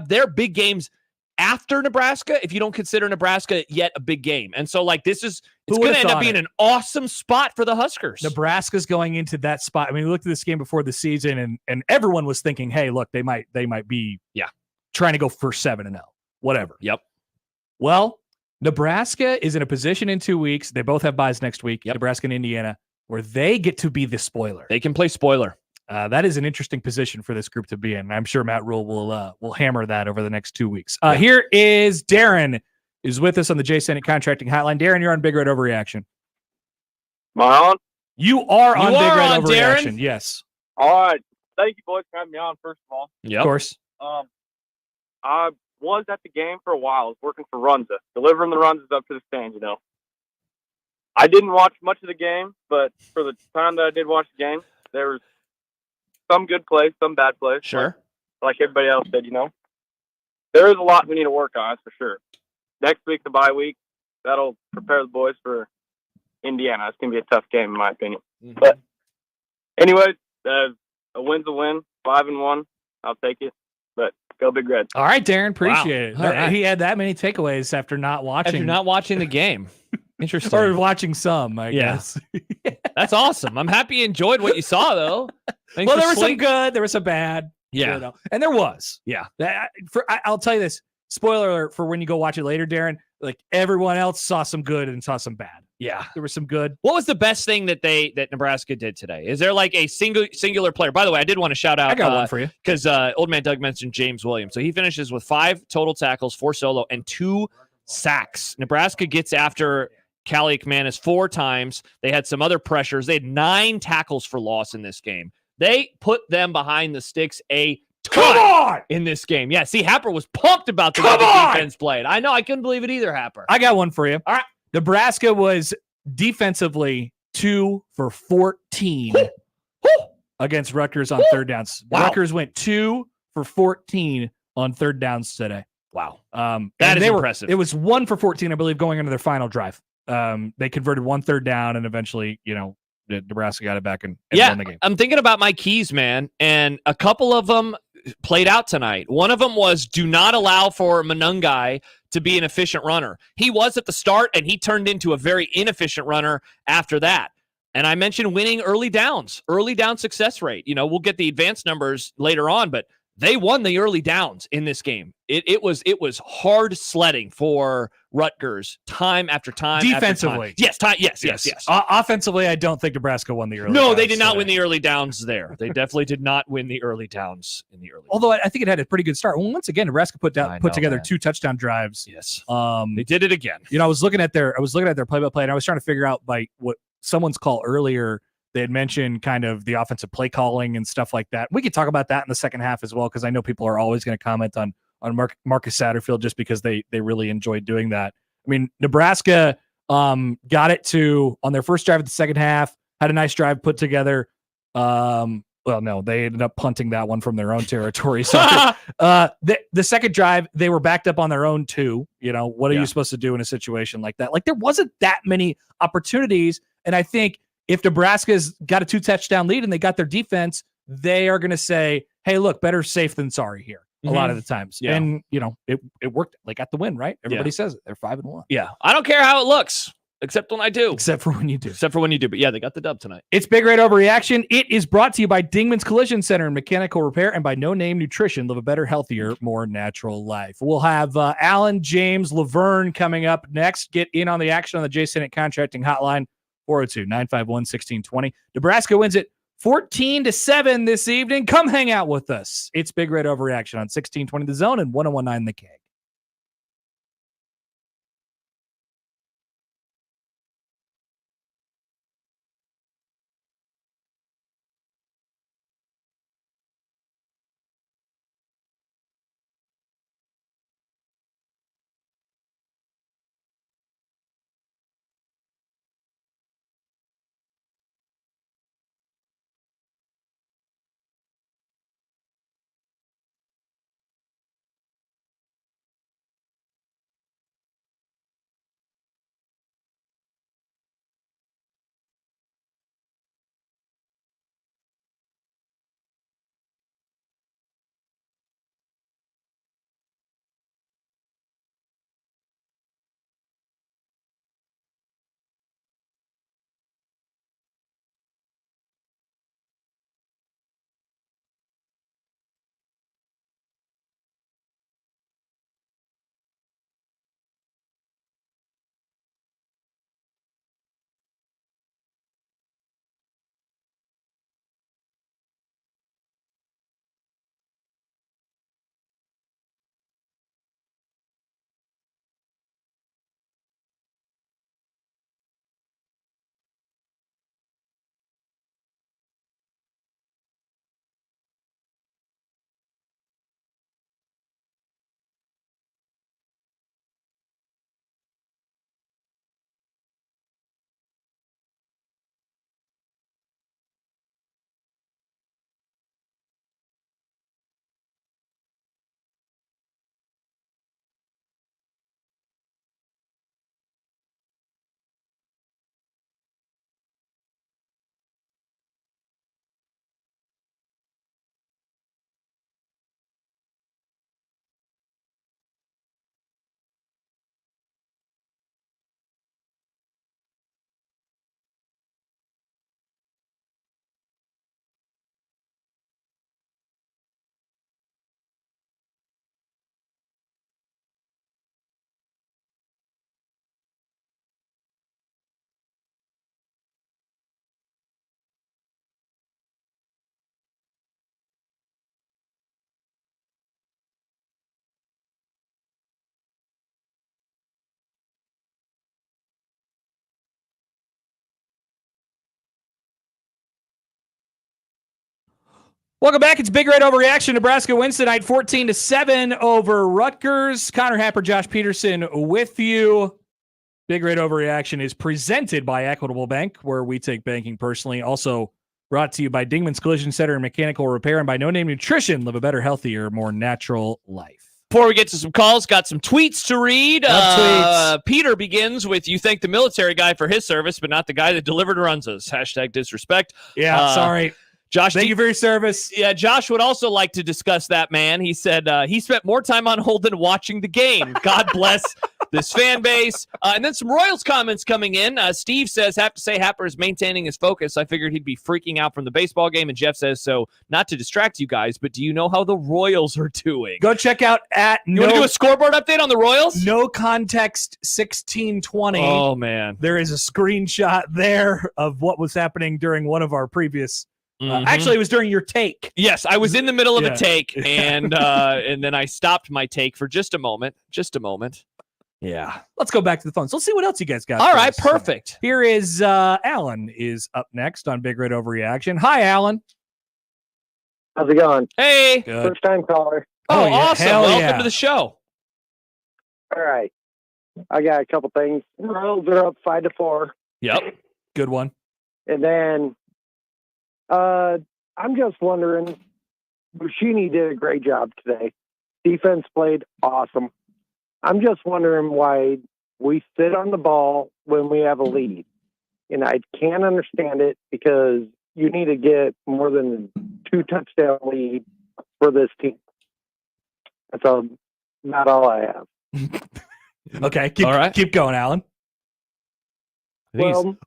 their big games after Nebraska, if you don't consider Nebraska yet a big game. And so like it's going to end up being an awesome spot for the Huskers. Nebraska's going into that spot. I mean, we looked at this game before the season, and everyone was thinking, hey, look, they might be trying to go for 7-0, whatever. Yep. Well, Nebraska is in a position in 2 weeks. They both have buys next week, Nebraska and Indiana, where they get to be the spoiler. They can play spoiler. That is an interesting position for this group to be in. I'm sure Matt Rule will hammer that over the next 2 weeks. Here is Darren, is with us on the Jay Senate Contracting Hotline. Darren, you're on Big Red Overreaction. Am I on? You are on Big Red Overreaction. Darren? Yes. All right. Thank you, boys, for having me on, first of all. Yep. Of course. I was at the game for a while. I was working for Runza, delivering the runs up to the stand, I didn't watch much of the game, but for the time that I did watch the game, there was some good plays, some bad plays. Sure. Like everybody else said, there is a lot we need to work on, that's for sure. Next week, the bye week, that'll prepare the boys for Indiana. It's going to be a tough game, in my opinion. Mm-hmm. But anyways, a win's a win, 5-1. I'll take it. But go Big Red. All right, Darren, appreciate it. All right. He had that many takeaways after not watching. After not watching the game. Interesting. Or watching some, I guess. That's awesome. I'm happy you enjoyed what you saw, though. Thanks Well, for there was some sleep. good, there was some bad. Yeah. And there was. Yeah. I'll tell you this. spoiler alert for when you go watch it later, Darren, like everyone else saw some good and saw some bad. Yeah. There was some good. What was the best thing that Nebraska did today? Is there like a singular player? By the way, I did want to shout out. I got one for you. Because Old Man Doug mentioned James Williams. So he finishes with 5 total tackles, 4 solo, and 2 sacks. Nebraska gets after Callie McManus 4 times. They had some other pressures. They had 9 tackles for loss in this game. They put them behind the sticks a ton in this game. Yeah, see, Happer was pumped about the way the defense played. I know, I couldn't believe it either, Happer. I got one for you. All right. Nebraska was defensively 2 for 14 against Rutgers on third downs. Wow. Rutgers went 2 for 14 on third downs today. Wow. That is impressive. It was 1 for 14, I believe, going into their final drive. They converted 1 third down, and eventually, Nebraska got it back and won the game. I'm thinking about my keys, man, and a couple of them played out tonight. One of them was do not allow for Manungai to be an efficient runner. He was at the start, and he turned into a very inefficient runner after that. And I mentioned winning early down success rate. We'll get the advanced numbers later on, but they won the early downs in this game. It was hard sledding for Rutgers time after time. Defensively. After time. Yes. Offensively, I don't think Nebraska won the early downs. No, they did not win the early downs there. They definitely did not win the early downs in the early. Although I think it had a pretty good start. Well, once again, Nebraska put together man. 2 touchdown drives. Yes. They did it again. I was looking at their play-by-play, and I was trying to figure out by what someone's call earlier. They had mentioned kind of the offensive play calling and stuff like that. We could talk about that in the second half as well, because I know people are always going to comment on Marcus Satterfield just because they really enjoyed doing that. I mean, Nebraska got it to on their first drive of the second half, had a nice drive put together. Well, no, they ended up punting that one from their own territory. So the second drive, they were backed up on their own too. What are you supposed to do in a situation like that? Like there wasn't that many opportunities, and I think if Nebraska's got a 2 touchdown lead and they got their defense, they are going to say, hey, look, better safe than sorry here a lot of the times. Yeah. And, it worked. They got the win, right? Everybody says it. They're 5-1. Yeah. I don't care how it looks, except when I do. Except for when you do. But yeah, they got the dub tonight. It's Big Red Overreaction. It is brought to you by Dingman's Collision Center and Mechanical Repair, and by No Name Nutrition. Live a better, healthier, more natural life. We'll have Alan, James, Laverne coming up next. Get in on the action on the J. Sennett Contracting Hotline. 402-951-1620. Nebraska wins it 14-7 this evening. Come hang out with us. It's Big Red Overreaction on 1620 The Zone and 1019 The Keg. Welcome back. It's Big Red Overreaction. Nebraska wins tonight 14-7 over Rutgers. Connor Happer, Josh Peterson with you. Big Red Overreaction is presented by Equitable Bank, where we take banking personally. Also brought to you by Dingman's Collision Center and Mechanical Repair, and by No Name Nutrition. Live a better, healthier, more natural life. Before we get to some calls, got some tweets to read. Tweets. Peter begins with, you thank the military guy for his service, but not the guy that delivered Runzas. Hashtag disrespect. Yeah, sorry. Josh, thank you for your service. Yeah, Josh would also like to discuss that, man. He said he spent more time on hold than watching the game. God bless this fan base. And then some Royals comments coming in. Steve says, have to say Happer is maintaining his focus. I figured he'd be freaking out from the baseball game. And Jeff says, so not to distract you guys, but do you know how the Royals are doing? Go check out You want to do a scoreboard update on the Royals? No Context 1620. Oh, man. There is a screenshot there of what was happening during one of our previous actually, it was during your take. Yes, I was in the middle of a take, and then I stopped my take for just a moment. Yeah. Let's go back to the phones. Let's see what else you guys got. All right, perfect. Here is Alan is up next on Big Red Overreaction. Hi, Alan. How's it going? Hey. Good. First time caller. Oh, yeah. awesome. Hell Welcome yeah. to the show. All right. I got a couple things. Royals are up 5-4. Yep. Good one. And then I'm just wondering, Buschini did a great job today. Defense played awesome. I'm just wondering why we sit on the ball when we have a lead. And I can't understand it because you need to get more than 2 touchdown lead for this team. That's not all I have. Okay, keep going, Alan. Well,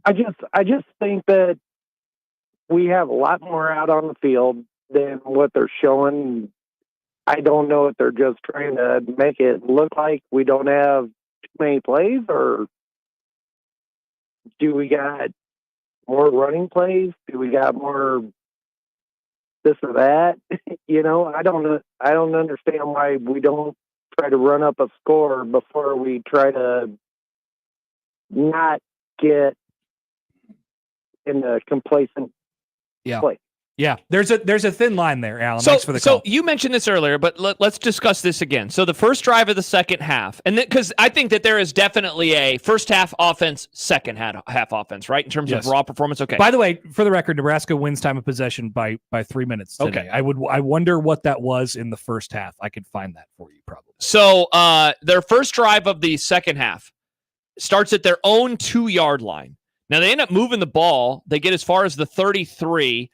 I just think that we have a lot more out on the field than what they're showing. I don't know if they're just trying to make it look like we don't have too many plays, or do we got more running plays? Do we got more this or that? I don't understand why we don't try to run up a score before we try to not get in the complacent play. Yeah, there's a thin line there, Alan. Thanks for the call. So you mentioned this earlier, but let's discuss this again. So the first drive of the second half, and because I think that there is definitely a first half offense, second half offense, right? In terms of raw performance. Okay. By the way, for the record, Nebraska wins time of possession by 3 minutes today. Okay. I wonder what that was in the first half. I could find that for you probably. So their first drive of the second half starts at their own 2-yard line. Now they end up moving the ball. They get as far as the 33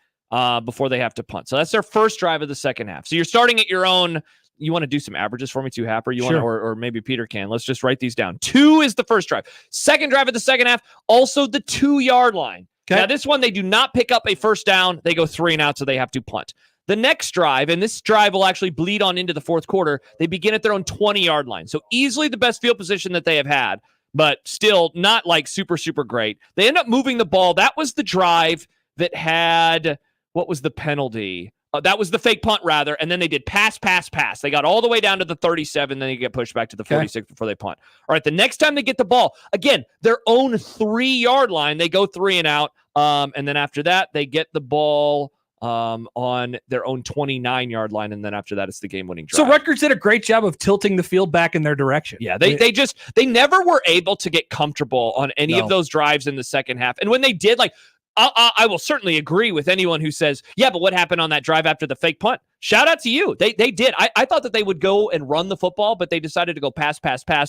before they have to punt. So that's their first drive of the second half. So you're starting at your own. You want to do some averages for me too, Happer? You want to, or maybe Peter can. Let's just write these down. 2 is the first drive. Second drive of the second half, also the 2-yard line. Okay. Now this one, they do not pick up a first down. They go 3 and out, so they have to punt. The next drive, and this drive will actually bleed on into the fourth quarter, they begin at their own 20-yard line. So easily the best field position that they have had, but still not like super, super great. They end up moving the ball. That was the drive that had, what was the penalty? That was the fake punt, rather, and then they did pass. They got all the way down to the 37, then they get pushed back to the 46 before they punt. All right, the next time they get the ball, again, their own 3-yard line, they go 3 and out, and then after that, they get the ball on their own 29-yard line, and then after that, it's the game-winning drive. So Rutgers did a great job of tilting the field back in their direction. Yeah, they never were able to get comfortable on any of those drives in the second half. And when they did, like, I will certainly agree with anyone who says, yeah, but what happened on that drive after the fake punt? Shout out to you. They did. I thought that they would go and run the football, but they decided to go pass,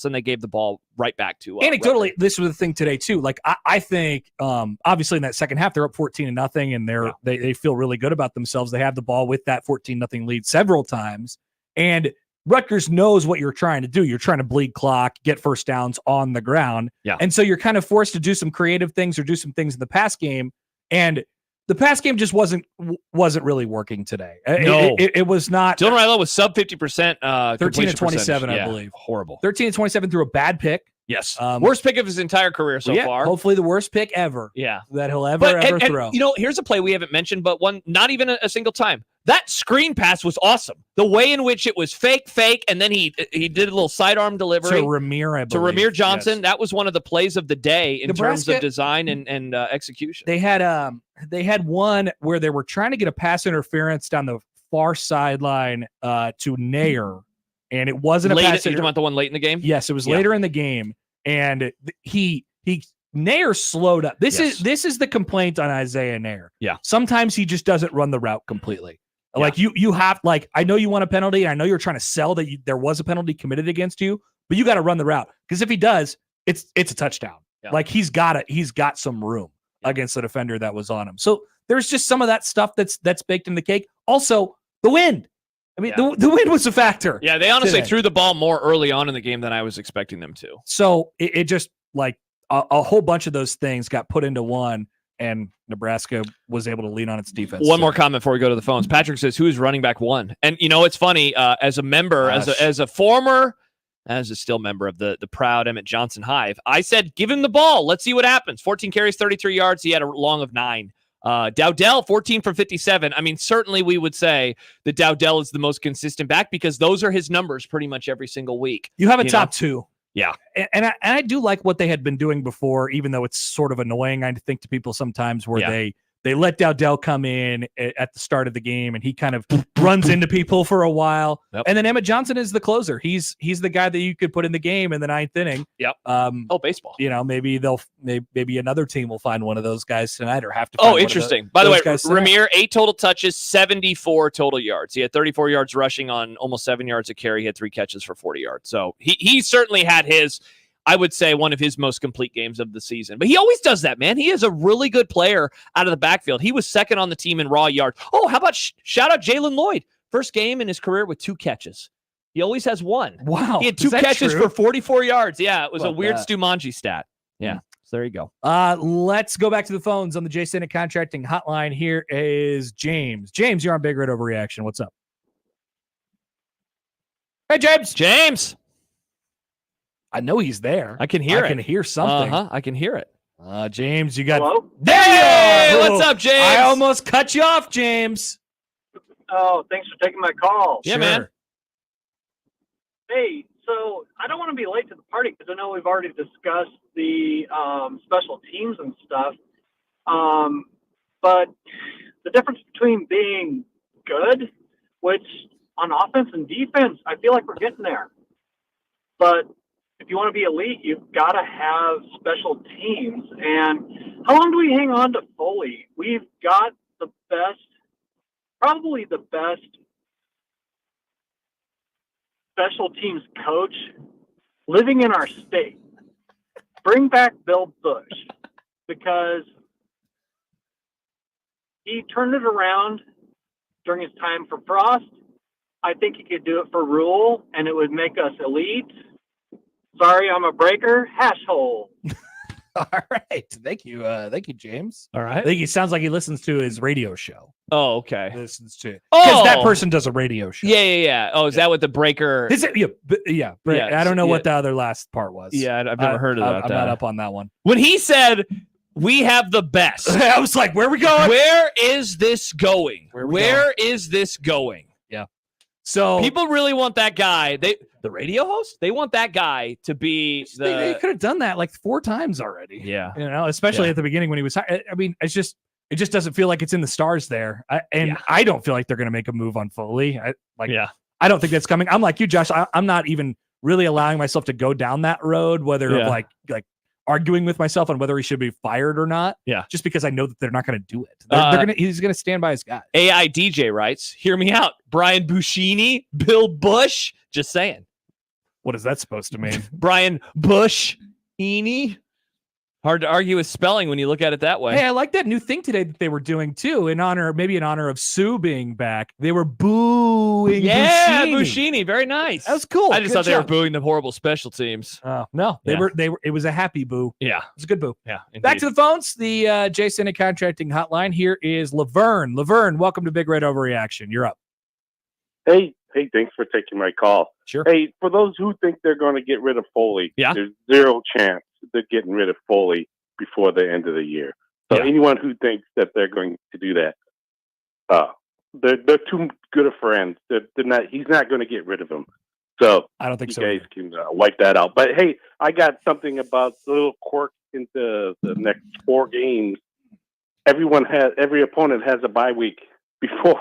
and they gave the ball right back to anecdotally, this was the thing today, too. Like, I think, obviously, in that second half, they're up 14-0, and they feel really good about themselves. They have the ball with that 14-0 lead several times, and Rutgers knows what you're trying to do. You're trying to bleed clock, get first downs on the ground. Yeah. And so you're kind of forced to do some creative things or do some things in the pass game. And the pass game just wasn't really working today. No. It was not. Dylan Raiola was sub 50%. 13 to 27, I believe. Horrible. 13 to 27 through a bad pick. Yes. Worst pick of his entire career so far. Hopefully the worst pick ever. Yeah. That he'll ever throw. And, here's a play we haven't mentioned, but one, not even a single time. That screen pass was awesome. The way in which it was fake, and then he did a little sidearm delivery to Ramir, I to believe. Ramir Johnson. Yes. That was one of the plays of the day in terms Nebraska- of design and execution. They had one where they were trying to get a pass interference down the far sideline to Nair, and it wasn't a pass. You talking about the one late in the game? Yes, it was later in the game, and Nair slowed up. This is the complaint on Isaiah Nair. Yeah, sometimes he just doesn't run the route completely. Like you have, like, I know you want a penalty, and I know you're trying to sell that there was a penalty committed against you, but you got to run the route, because if he does, it's a touchdown. Yeah. Like he's got some room against the defender that was on him. So there's just some of that stuff that's baked in the cake. Also, the wind. I mean, the wind was a factor. Yeah, they honestly today. threw the ball more early on in the game than I was expecting them to. So it just, like, a whole bunch of those things got put into one, and Nebraska was able to lean on its defense. One more comment before we go to the phones. Patrick says, "Who is running back one?" And it's funny, as a member, as a still member of the proud Emmett Johnson Hive, I said, give him the ball. Let's see what happens. 14 carries, 33 yards. He had a long of 9. Dowdell, 14 for 57. I mean, certainly we would say that Dowdell is the most consistent back, because those are his numbers pretty much every single week. You have a top 2. Yeah. And I do like what they had been doing before, even though it's sort of annoying, I think, to people sometimes, where they let Dowdell come in at the start of the game, and he kind of runs into people for a while. Yep. And then Emmett Johnson is the closer. He's the guy that you could put in the game in the 9th inning. Yep. Baseball. Maybe another team will find one of those guys tonight, or have to. Find Interesting. By the way, Ramir, 8 total touches, 74 total yards. He had 34 yards rushing on almost 7 yards a carry. He had 3 catches for 40 yards. So he certainly had his, I would say, one of his most complete games of the season. But he always does that, man. He is a really good player out of the backfield. He was second on the team in raw yards. Oh, how about shout out Jalen Lloyd? First game in his career with 2 catches. He always has 1. Wow. He had 2 catches for 44 yards. Yeah, it was a weird that? Stu Manji stat. Yeah. So there you go. Let's go back to the phones on the J. Senate Contracting Hotline. Here is James. James, you're on Big Red Overreaction. What's up? Hey, James. James. I know he's there. I can hear it. I can hear something. I can hear it. James, you got. Hello? There you are. What's up, James? I almost cut you off, James. Oh, thanks for taking my call. Yeah, man. Hey, so I don't want to be late to the party, because I know we've already discussed the special teams and stuff. But the difference between being good, which on offense and defense, I feel like we're getting there. But if you want to be elite, you've got to have special teams. And how long do we hang on to Foley? We've got the best, probably the best special teams coach living in our state. Bring back Bill Bush, because he turned it around during his time for Frost. I think he could do it for Rule, and it would make us elite. Sorry, I'm a breaker. Hash hole. All right. Thank you, James. All right. I think he sounds like he listens to his radio show. Oh, okay. Listens to because that person does a radio show. Yeah. Oh, is that what the breaker? Is it? Yeah. I don't know what the other last part was. Yeah, I've never heard of that. I'm not up on that one. When he said we have the best, I was like, where are we going? Where is this going? Where is this going? Yeah. So people really want that guy. The radio host, they want that guy to be the. They could have done that like 4 times already. Yeah. Especially at the beginning when he was. I mean, it just doesn't feel like it's in the stars there. I don't feel like they're going to make a move on Foley. I don't think that's coming. I'm like you, Josh. I'm not even really allowing myself to go down that road, whether of like arguing with myself on whether he should be fired or not. Yeah. Just because I know that they're not going to do it. He's going to stand by his guy. AI DJ writes, hear me out. Brian Buschini, Bill Bush. Just saying. What is that supposed to mean? Brian Bush-ini. Hard to argue with spelling when you look at it that way. Hey, I like that new thing today that they were doing too, in honor of Sue being back. They were booing. Yeah, Buschini. Very nice. That was cool. I just thought they were booing the horrible special teams. Oh no, they were. It was a happy boo. Yeah, it was a good boo. Yeah. Indeed. Back to the phones. The J. Senate Contracting Hotline. Here is Laverne. Laverne, welcome to Big Red Overreaction. You're up. Hey, thanks for taking my call. Sure. Hey, for those who think they're going to get rid of Foley, there's zero chance they're getting rid of Foley before the end of the year. So anyone who thinks that they're going to do that, They're too good of friends. They're not. He's not going to get rid of them. So I don't think you so. guys can wipe that out. But hey, I got something about the little quirk into the next 4 games. Every opponent has a bye week before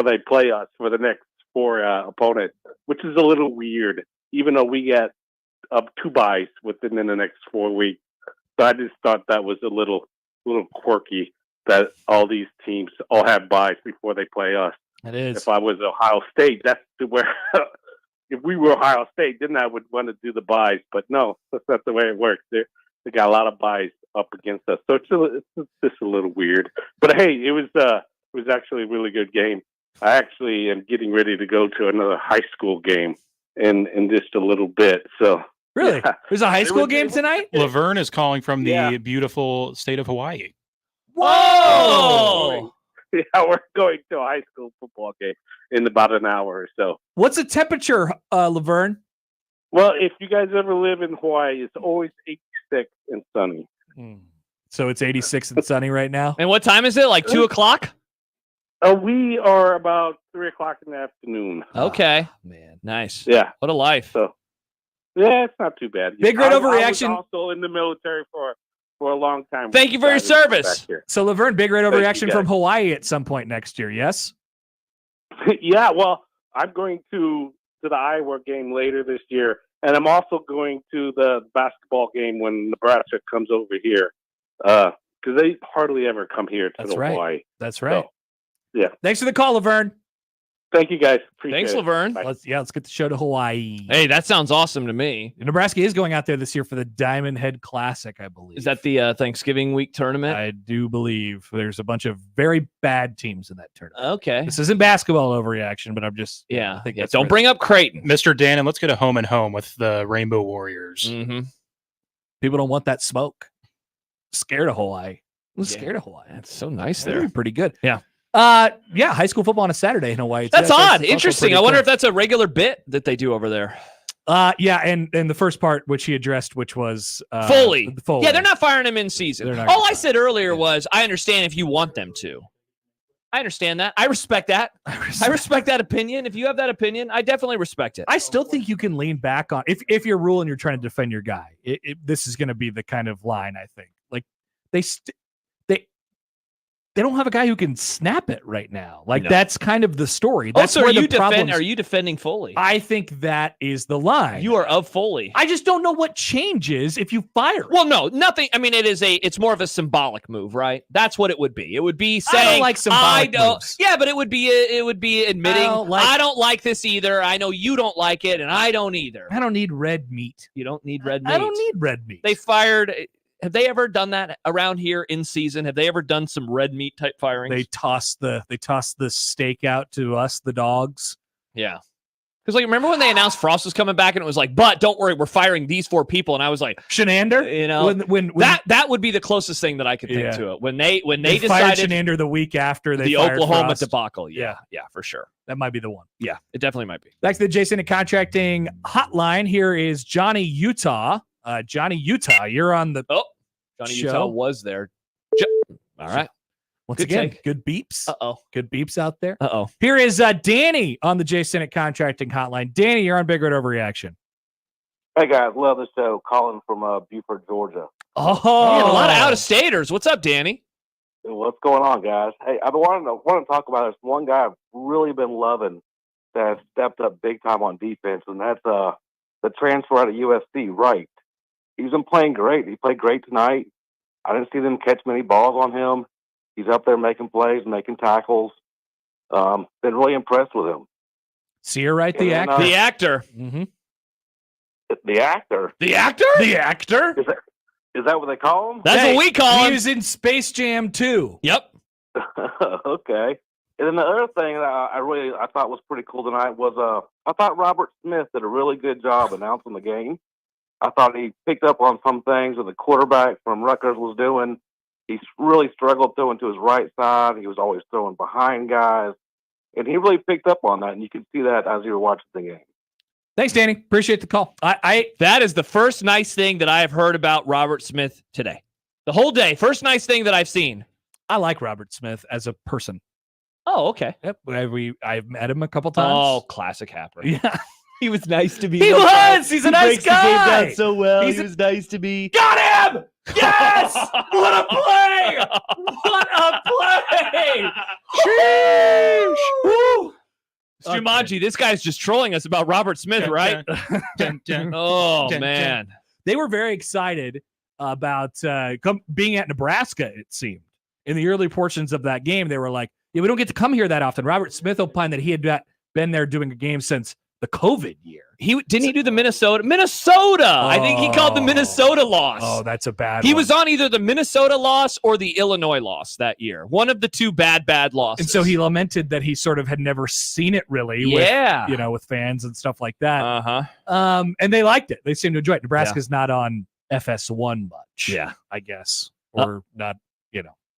they play us for the next 4 opponents, which is a little weird. Even though we get 2 byes within the next 4 weeks, so I just thought that was a little quirky that all these teams all have byes before they play us. It is. If I was Ohio State, that's where. If we were Ohio State, then I would want to do the byes. But no, that's not the way it works. They got a lot of byes up against us, so it's just a little weird. But hey, it was actually a really good game. I actually am getting ready to go to another high school game in just a little bit. So really, yeah. there's a high school game tonight. Laverne is calling from the beautiful state of Hawaii. Whoa! Yeah, we're going to a high school football game in about an hour or so. What's the temperature, Laverne? Well, if you guys ever live in Hawaii, it's always 86 and sunny. So it's 86 and sunny right now. And what time is it? Like 2 o'clock? We are about 3 o'clock in the afternoon. Okay, man, nice. Yeah, what a life. So, yeah, it's not too bad. Big Red Overreaction. I was also in the military for a long time. Thank you for your service. So Laverne, Big Red Thank you, Overreaction guys. from Hawaii at some point next year. Yes. Yeah, well, I'm going to the Iowa game later this year, and I'm also going to the basketball game when Nebraska comes over here, because they hardly ever come here to Hawaii. That's right. So, yeah. Thanks for the call, Laverne. Thank you, guys. Appreciate Thanks, it. Laverne. Bye. Let's get the show to Hawaii. Hey, that sounds awesome to me. Nebraska is going out there this year for the Diamond Head Classic, I believe. Is that the Thanksgiving week tournament? I do believe there's a bunch of very bad teams in that tournament. Okay. This isn't basketball overreaction, but I'm just Yeah. I think Yeah, that's don't where- bring up Creighton. Mr. Dan, and let's get a home and home with the Rainbow Warriors. Mm-hmm. People don't want that smoke. Scared of Hawaii. I'm Yeah. scared of Hawaii. That's so nice That'd there. be pretty good. Yeah. Yeah, high school football on a Saturday in Hawaii. That's also odd. pretty Interesting. I wonder cool. if that's a regular bit that they do over there. Yeah, and the first part which he addressed, which was Foley. Foley. Yeah, they're not firing him in season. They're not All gonna I said earlier was, I understand if you want them to. I understand that. I respect that. I respect that opinion. If you have that opinion, I definitely respect it. I still think you can lean back on if you're ruling, you're trying to defend your guy. This is going to be the kind of line I think. Like they don't have a guy who can snap it right now. Like No. that's kind of the story. That's Also, where the problems. are you defending Foley? I think that is the line. You are of Foley. I just don't know what changes if you fire him. Well, no, nothing. I mean, it's more of a symbolic move, right? That's what it would be. It would be saying, I don't like symbolic moves. Yeah, but it would be admitting, I don't like- this either. I know you don't like it, and I don't either. I don't need red meat. You don't need red meat. I don't need red meat. They fired. Have they ever done that around here in season? Have they ever done some red meat type firings? They toss the steak out to us, the dogs. Yeah. Because like, remember when they announced Frost was coming back and it was like, but don't worry, we're firing these 4 people. And I was like, Shenander? You know, when that would be the closest thing that I could think Yeah. to it. When they fired decided Shenander the week after they the fired Oklahoma Frost. debacle. Yeah, for sure. That might be the one. Yeah, it definitely might be. Back to the Jason and Contracting hotline. Here is Johnny Utah. Johnny Utah, you're on the Johnny show. Utah was there. All right. Once Good again, take. good beeps. Uh-oh. Good beeps out there. Uh-oh. Here is Danny on the J Senate Contracting Hotline. Danny, you're on Big Red Overreaction. Hey guys, love the show. Calling from Beaufort, Georgia. Man, a lot of out-of-staters. What's up, Danny? What's going on, guys? Hey, I've been wanting to talk about this one guy I've really been loving that has stepped up big time on defense, and that's the transfer out of USC, Wright. He's been playing great. He played great tonight. I didn't see them catch many balls on him. He's up there making plays, making tackles. Been really impressed with him. Sear Wright, And the then, actor. The actor. Mm-hmm. The actor. The actor? The actor? Is that what they call him? That's what we call He him. was in Space Jam 2. Yep. Okay. And then the other thing that I thought was pretty cool tonight was I thought Robert Smith did a really good job announcing the game. I thought he picked up on some things that the quarterback from Rutgers was doing. He really struggled throwing to his right side. He was always throwing behind guys. And he really picked up on that, and you could see that as you were watching the game. Thanks, Danny. Appreciate the call. That is the first nice thing that I have heard about Robert Smith today. The whole day. First nice thing that I've seen. I like Robert Smith as a person. Oh, okay. Yep. I've met him a couple times. Oh, classic Happer. Yeah. He was nice to me. He was. He's a nice breaks the game guy. down so well. He was nice to me. Got him! Yes! What a play! What a play! Sheesh! Woo! Jumanji, this guy's just trolling us about Robert Smith, right? Oh, man. They were very excited about being at Nebraska, it seemed. In the early portions of that game, they were like, yeah, we don't get to come here that often. Robert Smith opined that he had been there doing a game since the COVID year. Didn't he do the Minnesota? I think he called the Minnesota loss. Oh, that's a bad He one. was on either the Minnesota loss or the Illinois loss that year. One of the two bad losses. And so he lamented that he sort of had never seen it really with fans and stuff like that. Uh-huh. And they liked it. They seemed to enjoy it. Nebraska's not on FS1 much. Yeah. I guess. Or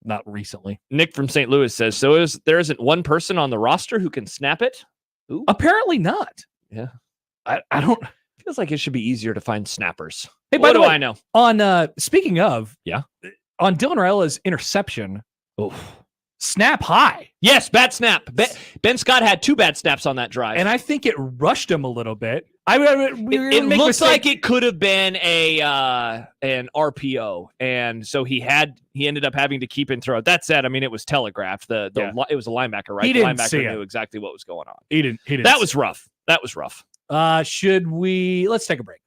not recently. Nick from St. Louis says, so there isn't one person on the roster who can snap it? Ooh. Apparently not. Yeah. I don't. Feels like it should be easier to find snappers. Hey, what by the do way, I know? On speaking of, yeah, on Dylan Raiola's interception, snap high. Yes, bad snap. Ben Scott had 2 bad snaps on that drive, And I think it rushed him a little bit. it looks like it could have been an RPO, and so he ended up having to keep in throw. That said, I mean, it was telegraphed. It was a linebacker, right? He The didn't linebacker see knew exactly what was going on. He didn't. That was rough. Should we? Let's take a break.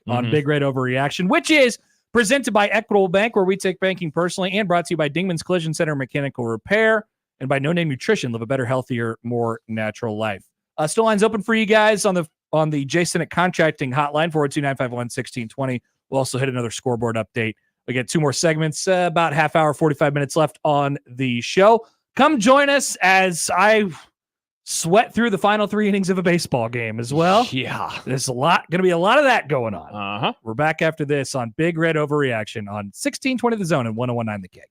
On Mhm. Big Red Overreaction, which is presented by Equitable Bank, where we take banking personally, and brought to you by Dingman's Collision Center Mechanical Repair, and by No Name Nutrition. Live a better, healthier, more natural life. Still lines open for you guys on the Jason at Contracting Hotline 402-951-1620. We'll also hit another scoreboard update. We get 2 more segments, about half hour, 45 minutes left on the show. Come join us as I sweat through the final 3 innings of a baseball game as well. Yeah. There's going to be a lot of that going on. Uh-huh. We're back after this on Big Red Overreaction on 1620 The Zone and 1019 The Kick.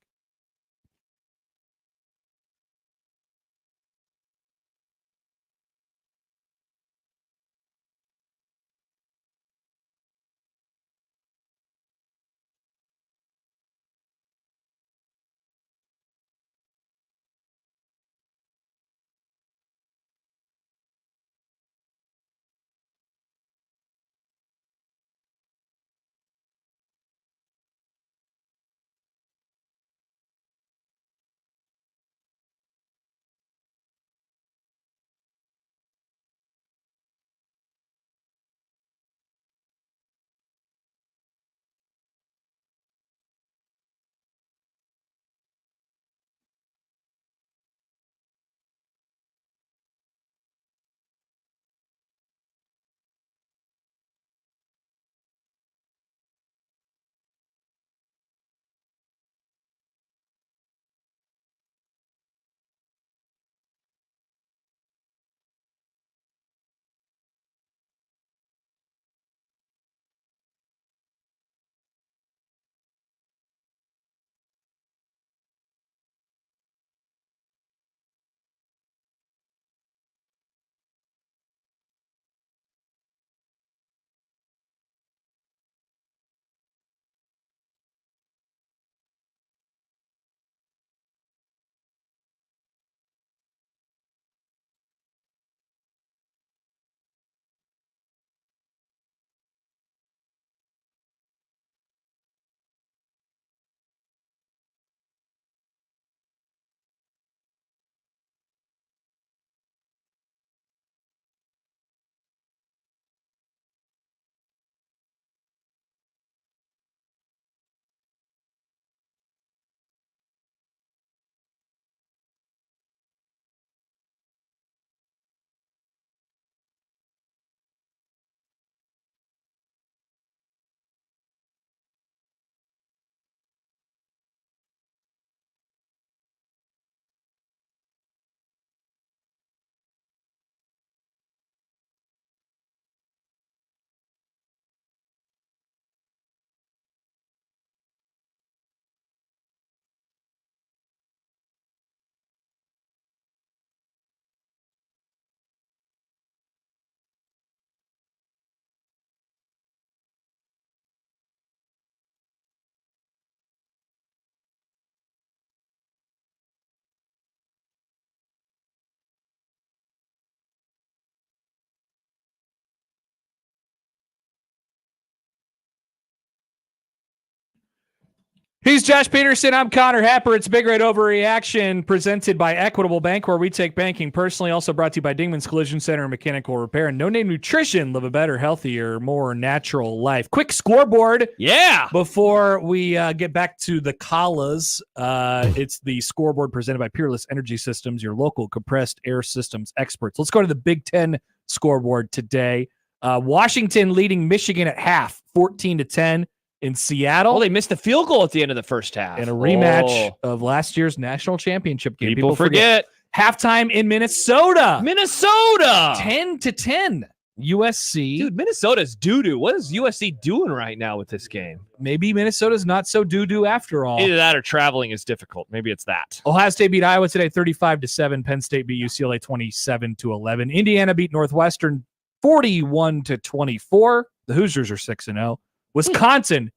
He's Josh Peterson. I'm Connor Happer. It's Big Red Overreaction presented by Equitable Bank, where we take banking personally. Also brought to you by Dingman's Collision Center and Mechanical Repair and No Name Nutrition. Live a better, healthier, more natural life. Quick scoreboard. Yeah. Before we get back to the callas, it's the scoreboard presented by Peerless Energy Systems, your local compressed air systems experts. Let's go to the Big Ten scoreboard today. Washington leading Michigan at half, 14-10. In Seattle. Oh, they missed the field goal at the end of the first half. In a rematch of last year's national championship game. People forget. Halftime in Minnesota. 10-10. USC. Dude, Minnesota's doo-doo. What is USC doing right now with this game? Maybe Minnesota's not so doo-doo after all. Either that or traveling is difficult. Maybe it's that. Ohio State beat Iowa today 35-7. Penn State beat UCLA 27-11. Indiana beat Northwestern 41-24. The Hoosiers are 6-0. Wisconsin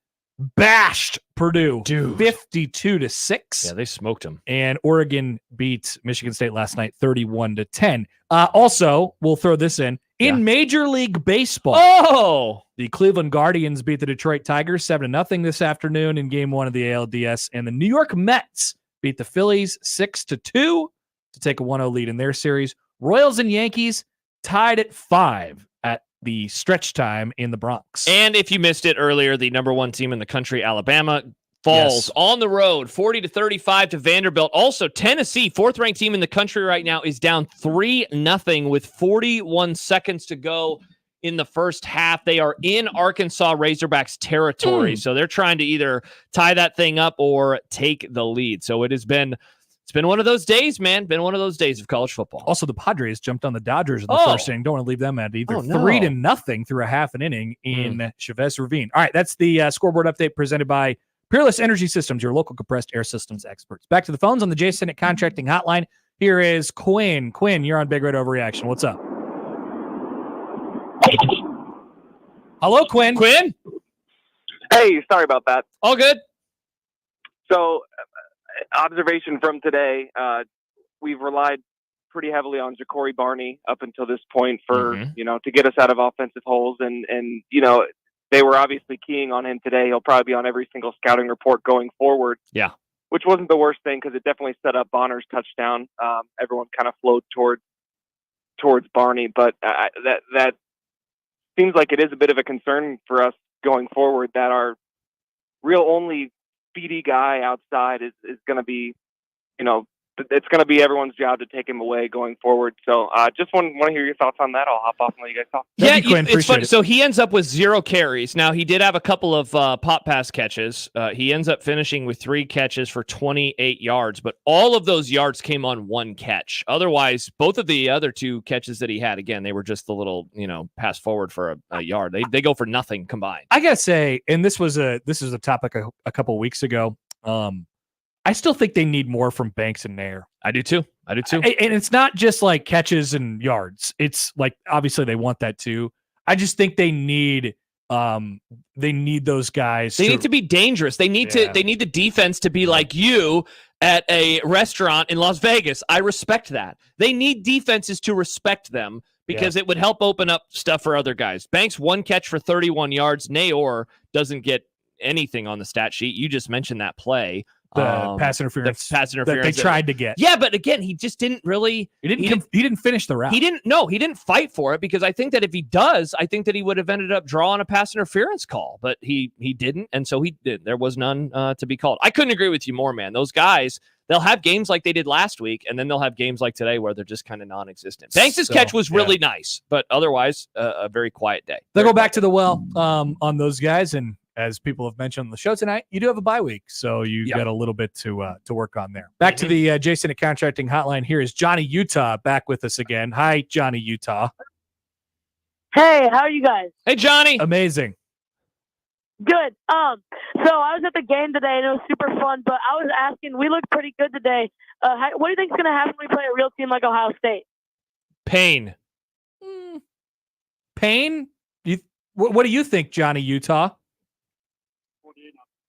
bashed Purdue 52-6. Yeah, they smoked them. And Oregon beat Michigan State last night 31-10. Also, we'll throw this in Major League Baseball. Oh, the Cleveland Guardians beat the Detroit Tigers 7-0 this afternoon in Game 1 of the ALDS, and the New York Mets beat the Phillies 6-2 to take a 1-0 lead in their series. Royals and Yankees tied at 5 at the stretch time in the Bronx. And if you missed it earlier, the number one team in the country, Alabama, falls on the road 40-35 to Vanderbilt. Also, Tennessee, fourth-ranked team in the country right now, is down 3-0 with 41 seconds to go in the first half. They are in Arkansas Razorbacks territory, so they're trying to either tie that thing up or take the lead. So it's been one of those days, man. Been one of those days of college football. Also, the Padres jumped on the Dodgers in the first inning. Don't want to leave them out either. 3-0 through a half an inning in Chavez Ravine. All right, that's the scoreboard update presented by Peerless Energy Systems, your local compressed air systems experts. Back to the phones on the Jason at Contracting Hotline. Here is Quinn. Quinn, you're on Big Red Overreaction. What's up? Hello, Quinn. Quinn? Hey, sorry about that. All good. So, observation from today, we've relied pretty heavily on Ja'Cory Barney up until this point for, to get us out of offensive holes. And, they were obviously keying on him today. He'll probably be on every single scouting report going forward. Yeah. Which wasn't the worst thing because it definitely set up Bonner's touchdown. Everyone kind of flowed towards Barney, but that seems like it is a bit of a concern for us going forward that our real only speedy guy outside is going to be, it's going to be everyone's job to take him away going forward. So just want to hear your thoughts on that. I'll hop off and let you guys talk. Yeah, it's funny. So he ends up with 0 carries. Now, he did have a couple of pop pass catches. He ends up finishing with 3 catches for 28 yards, but all of those yards came on 1 catch. Otherwise, both of the other 2 catches that he had, again, they were just the little, pass forward for a yard. They go for nothing combined. I got to say, and this was a topic a couple of weeks ago, I still think they need more from Banks and Nair. I do too. And it's not just like catches and yards. It's like, obviously they want that too. I just think they need those guys. They need to be dangerous. They need they need the defense to be like you at a restaurant in Las Vegas. I respect that. They need defenses to respect them because it would help open up stuff for other guys. Banks 1 catch for 31 yards. Nair doesn't get anything on the stat sheet. You just mentioned that play. The pass interference that they tried to get. Yeah, but again, he just didn't really. He didn't finish the route. He didn't fight for it because I think that if he does, I think that he would have ended up drawing a pass interference call, but he didn't, and so he did. There was none to be called. I couldn't agree with you more, man. Those guys, they'll have games like they did last week, and then they'll have games like today where they're just kind of non-existent. Banks' catch was really nice, but otherwise, a very quiet day. They'll go back to the well on those guys, and as people have mentioned on the show tonight, you do have a bye week, so you got a little bit to work on there. Back to the Jason at Contracting Hotline. Here is Johnny Utah back with us again. Hi, Johnny Utah. Hey, how are you guys? Hey, Johnny. Amazing. Good. So I was at the game today, and it was super fun. But I was asking, we looked pretty good today. What do you think is going to happen when we play a real team like Ohio State? Pain. Pain? What do you think, Johnny Utah?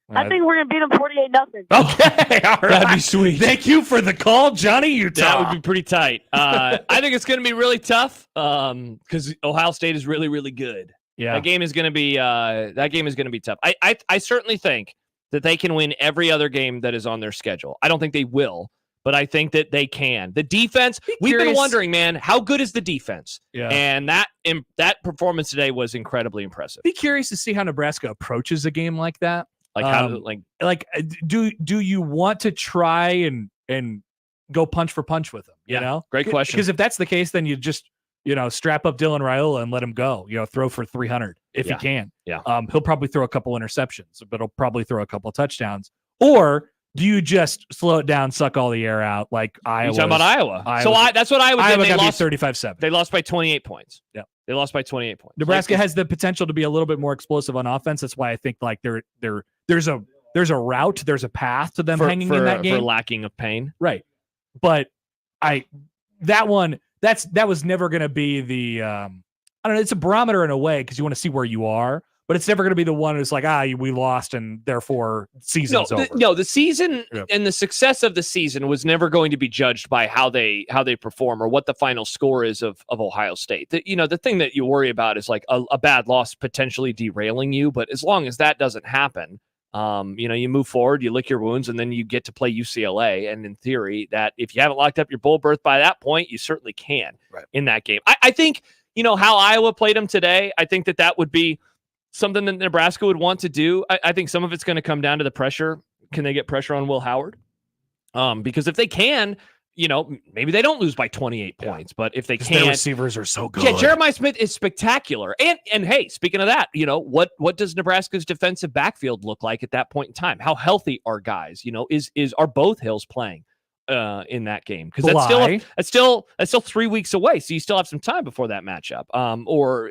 I think we're going to beat them 48-0. Okay, all right. That'd be sweet. Thank you for the call, Johnny Utah. That would be pretty tight. I think it's going to be really tough because Ohio State is really, really good. Yeah, that game is going to be tough. I certainly think that they can win every other game that is on their schedule. I don't think they will, but I think that they can. The defense, we've been wondering, man, how good is the defense? Yeah. And that performance today was incredibly impressive. Be curious to see how Nebraska approaches a game like that. Like how do you want to try and go punch for punch with them? You know, great question. Because if that's the case, then you just strap up Dylan Raiola and let him go. Throw for 300 if he can. Yeah. He'll probably throw a couple interceptions, but he'll probably throw a couple touchdowns. Or do you just slow it down, suck all the air out like Iowa? You're talking about Iowa. So that's what Iowa did. Iowa They got lost 35-7. They lost by 28 points. Yeah. They lost by 28 points. Nebraska has the potential to be a little bit more explosive on offense. That's why I think like there's a route, there's a path to them hanging in that game. For lacking of pain. Right. But that was never going to be the I don't know, it's a barometer in a way because you want to see where you are, but it's never going to be the one who's like, we lost and therefore season's over. The season and the success of the season was never going to be judged by how they perform or what the final score is of Ohio State. The thing that you worry about is like a bad loss potentially derailing you, but as long as that doesn't happen, you move forward, you lick your wounds, and then you get to play UCLA. And in theory, that if you haven't locked up your bowl berth by that point, you certainly can in that game. I think, how Iowa played them today, I think that would be something that Nebraska would want to do. I think some of it's going to come down to the pressure. Can they get pressure on Will Howard? Because if they can, maybe they don't lose by 28 points, but if they can, their receivers are so good. Yeah, Jeremiah Smith is spectacular. And hey, speaking of that, what does Nebraska's defensive backfield look like at that point in time? How healthy are guys? Are both Hills playing in that game? Because that's still 3 weeks away, so you still have some time before that matchup. Or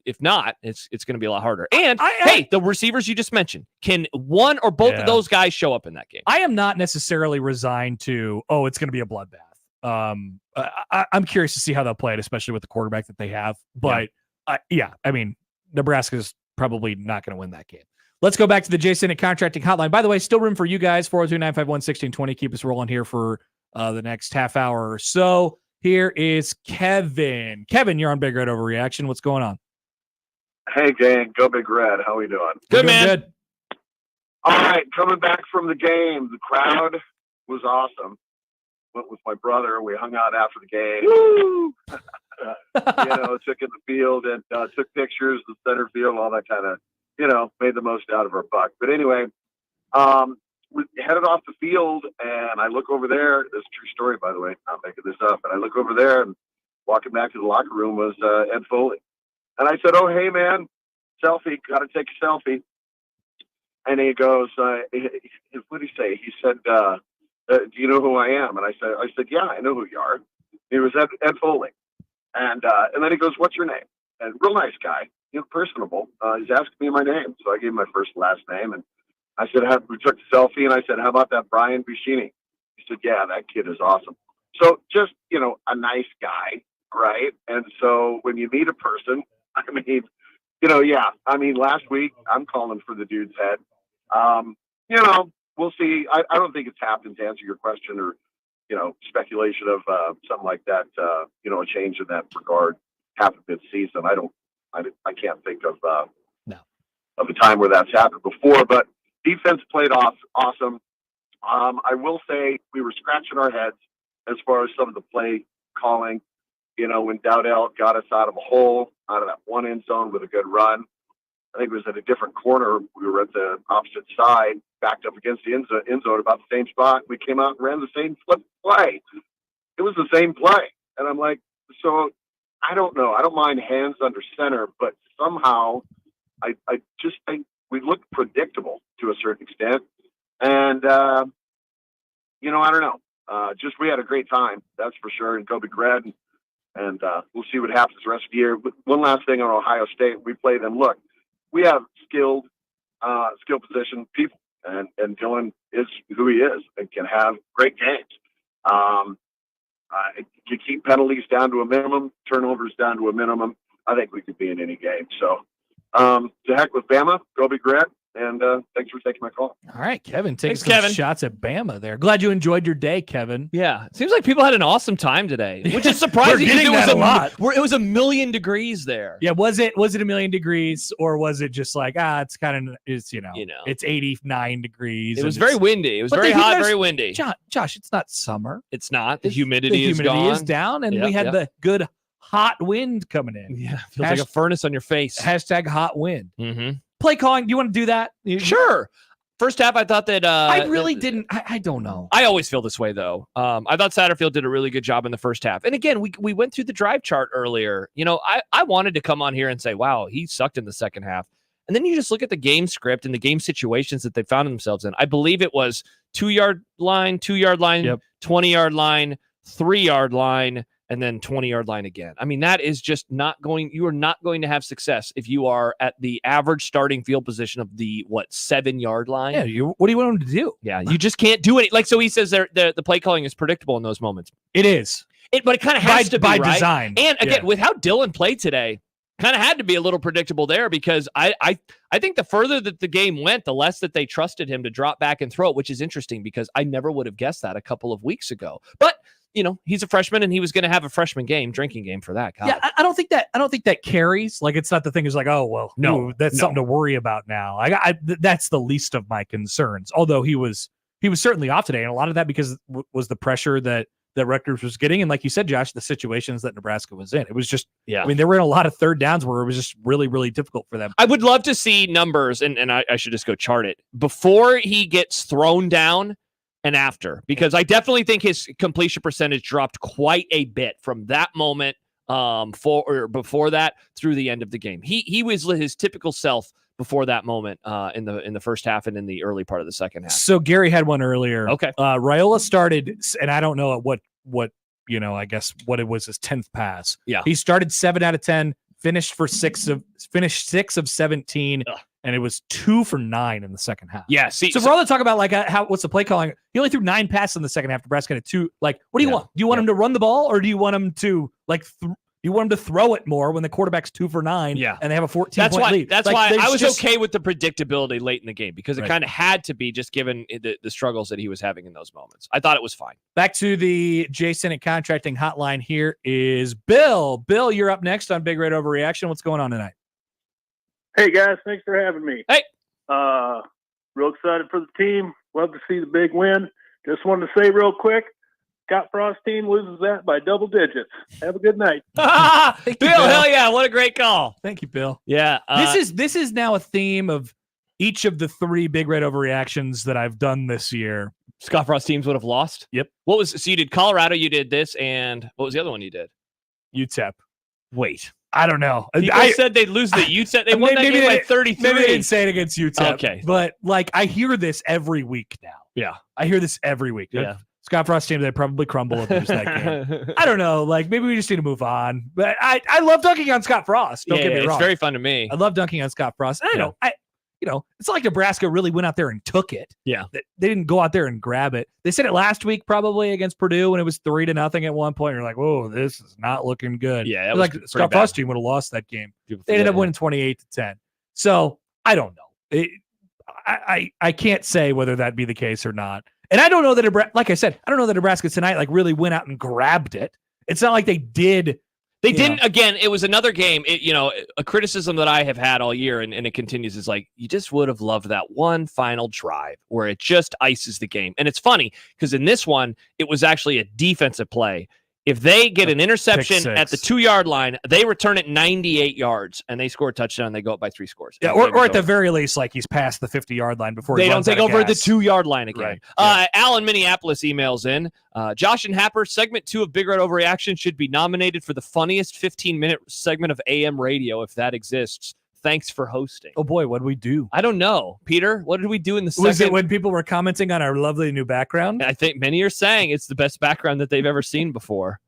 if not, it's going to be a lot harder. And hey, the receivers you just mentioned, can one or both of those guys show up in that game? I am not necessarily resigned to it's going to be a bloodbath. I'm curious to see how they'll play it, especially with the quarterback that they have. But Nebraska's probably not going to win that game. Let's go back to the Jason at Contracting Hotline. By the way, still room for you guys, 402-951-1620. Keep us rolling here for the next half hour or so. Here is Kevin. Kevin, you're on Big Red Overreaction. What's going on? Hey, gang. Go Big Red. How we doing? Good, man. Good. All right. Coming back from the game, the crowd was awesome. Went with my brother. We hung out after the game. Woo! Took in the field and took pictures, the center field, all that kind of, made the most out of our buck. But anyway, we headed off the field, and I look over there. This is a true story, by the way. I'm making this up. And I look over there, and walking back to the locker room was Ed Foley. And I said, "Oh, hey, man, selfie. Got to take a selfie." And he goes, what did he say? He said, "Do you know who I am?" And I said, "Yeah, I know who you are." He was Ed Foley. And then he goes, "What's your name?" And real nice guy, personable. He's asking me my name. So I gave him my first and last name. And I said, we took the selfie, and I said, "How about that Brian Buschini?" He said, "Yeah, that kid is awesome." So just, a nice guy, right? And so when you meet a person, last week, I'm calling for the dude's head. We'll see. I don't think it's happened, to answer your question, or, speculation of something like that, a change in that regard happened mid-season. I can't think of a time where that's happened before, but defense played awesome. I will say we were scratching our heads as far as some of the play calling, when Dowdell got us out of a hole, out of that one end zone with a good run. I think it was at a different corner. We were at the opposite side, backed up against the end zone, about the same spot. We came out and ran the same play. It was the same play. And I'm like, so I don't know. I don't mind hands under center, but somehow I just think we looked predictable to a certain extent. And, I don't know. Just we had a great time, that's for sure, and go Big Red. And we'll see what happens the rest of the year. But one last thing on Ohio State, we play them. Look, we have skilled position people, and Dylan is who he is and can have great games. You keep penalties down to a minimum, turnovers down to a minimum. I think we could be in any game. So, to heck with Bama, go Big Red. And thanks for taking my call. All right, Kevin, taking Thanks, some Kevin. shots at Bama there. Glad you enjoyed your day, Kevin. Yeah, it seems like people had an awesome time today, which is surprising. We're getting because that a lot. It was 1,000,000 degrees there. Yeah, was it 1,000,000 degrees, or was it just like it's kind of it's it's 89 degrees? It was and very windy. It was But very the hot, humidity- very windy. Josh, it's not summer. It's not. The The humidity is humidity gone. is down, and Yep, we had yep. the good hot wind coming in. Yeah, feels like a furnace on your face. Hashtag hot wind. Mm-hmm. Play calling. Do you want to do that? Sure. First half, I thought that I really didn't. I don't know. I always feel this way, though. I thought Satterfield did a really good job in the first half. And again, we went through the drive chart earlier. I wanted to come on here and say, wow, he sucked in the second half. And then you just look at the game script and the game situations that they found themselves in. I believe it was 2-yard line, 2-yard line, 20-yard line, 3-yard line, and then 20-yard line again. I mean, that is just you are not going to have success if you are at the average starting field position of the 7-yard line. Yeah, what do you want him to do? Yeah, you just can't do it. So he says the play calling is predictable in those moments. It is. But it kind of has to be by right? design. And again, Yeah. with how Dylan played today, kind of had to be a little predictable there because I think the further that the game went, the less that they trusted him to drop back and throw it, which is interesting because I never would have guessed that a couple of weeks ago. But he's a freshman and he was going to have a freshman drinking game for that. God. Yeah, I don't think that carries. Like, it's not the thing is like, oh well, No, that's something to worry about now. That's the least of my concerns. Although he was certainly off today, and a lot of that because was the pressure that Rutgers was getting, and like you said, Josh, the situations that Nebraska was in. It was just, I mean, they were in a lot of third downs where it was just really, really difficult for them. I would love to see numbers, and I should just go chart it before he gets thrown down and after, because I definitely think his completion percentage dropped quite a bit from that moment before that through the end of the game. He was his typical self before that moment in the first half and in the early part of the second half. So Gary had one earlier. Okay. Raiola started, and I don't know what I guess what it was his 10th pass. Yeah. He started 7 out of 10, finished 6 of 17. Ugh. And it was 2 for 9 in the second half. Yeah. So for all the talk about like what's the play calling, he only threw 9 passes in the second half. Nebraska had 2. Like, what do you want? Do you want him to run the ball, or do you want him to you want him to throw it more when the quarterback's 2 for 9? Yeah. And they have a 14-point lead. That's Like, why I was just- okay with the predictability late in the game because it Right. kind of had to be just given the struggles that he was having in those moments. I thought it was fine. Back to the Jason at Contracting Hotline. Here is Bill. Bill, you're up next on Big Red Overreaction. What's going on tonight? Hey guys, thanks for having me. Hey. Real excited for the team. Love to see the big win. Just wanted to say real quick, Scott Frost team loses that by double digits. Have a good night. Bill, hell yeah. What a great call. Thank you, Bill. Yeah. This is now a theme of each of the 3 Big Red Overreactions that I've done this year. Scott Frost teams would have lost. Yep. So you did Colorado, you did this, and what was the other one you did? UTEP. Wait. I don't know. People said they'd lose the UTEP. They won that game by 33. Maybe they didn't say it against UTEP. Okay. But like I hear this every week now. Yeah. I hear this every week. Yeah. Scott Frost team, they probably crumble if there's that game. I don't know. Like maybe we just need to move on. But I love dunking on Scott Frost. Don't get me wrong. It's very fun to me. I love dunking on Scott Frost. And it's not like Nebraska really went out there and took it. Yeah. They didn't go out there and grab it. They said it last week probably against Purdue when it was 3-0 at one point. You're like, whoa, this is not looking good. Yeah. That was Like pretty Scott bad. Frost team would have lost that game. They ended up winning 28-10. So I don't know. I can't say whether that be the case or not. And I don't know that, like I said, I don't know that Nebraska tonight like really went out and grabbed it. It's not like they did. They didn't. Again, it was another game. A criticism that I have had all year, and it continues, is like, you just would have loved that one final drive where it just ices the game. And it's funny because in this one, it was actually a defensive play. If they get an interception at the 2-yard line, they return it 98 yards and they score a touchdown. They go up by 3 scores. Yeah, or at the very least, like he's past the 50-yard line before they he don't runs take out of over the gas. 2-yard line again. Right. Alan, Minneapolis emails in. Josh and Happer, segment 2 of Big Red Overreaction should be nominated for the funniest 15-minute segment of AM radio if that exists. Thanks for hosting. Oh boy, what did we do? I don't know. Peter, what did we do in the second? Was it when people were commenting on our lovely new background? I think many are saying it's the best background that they've ever seen before.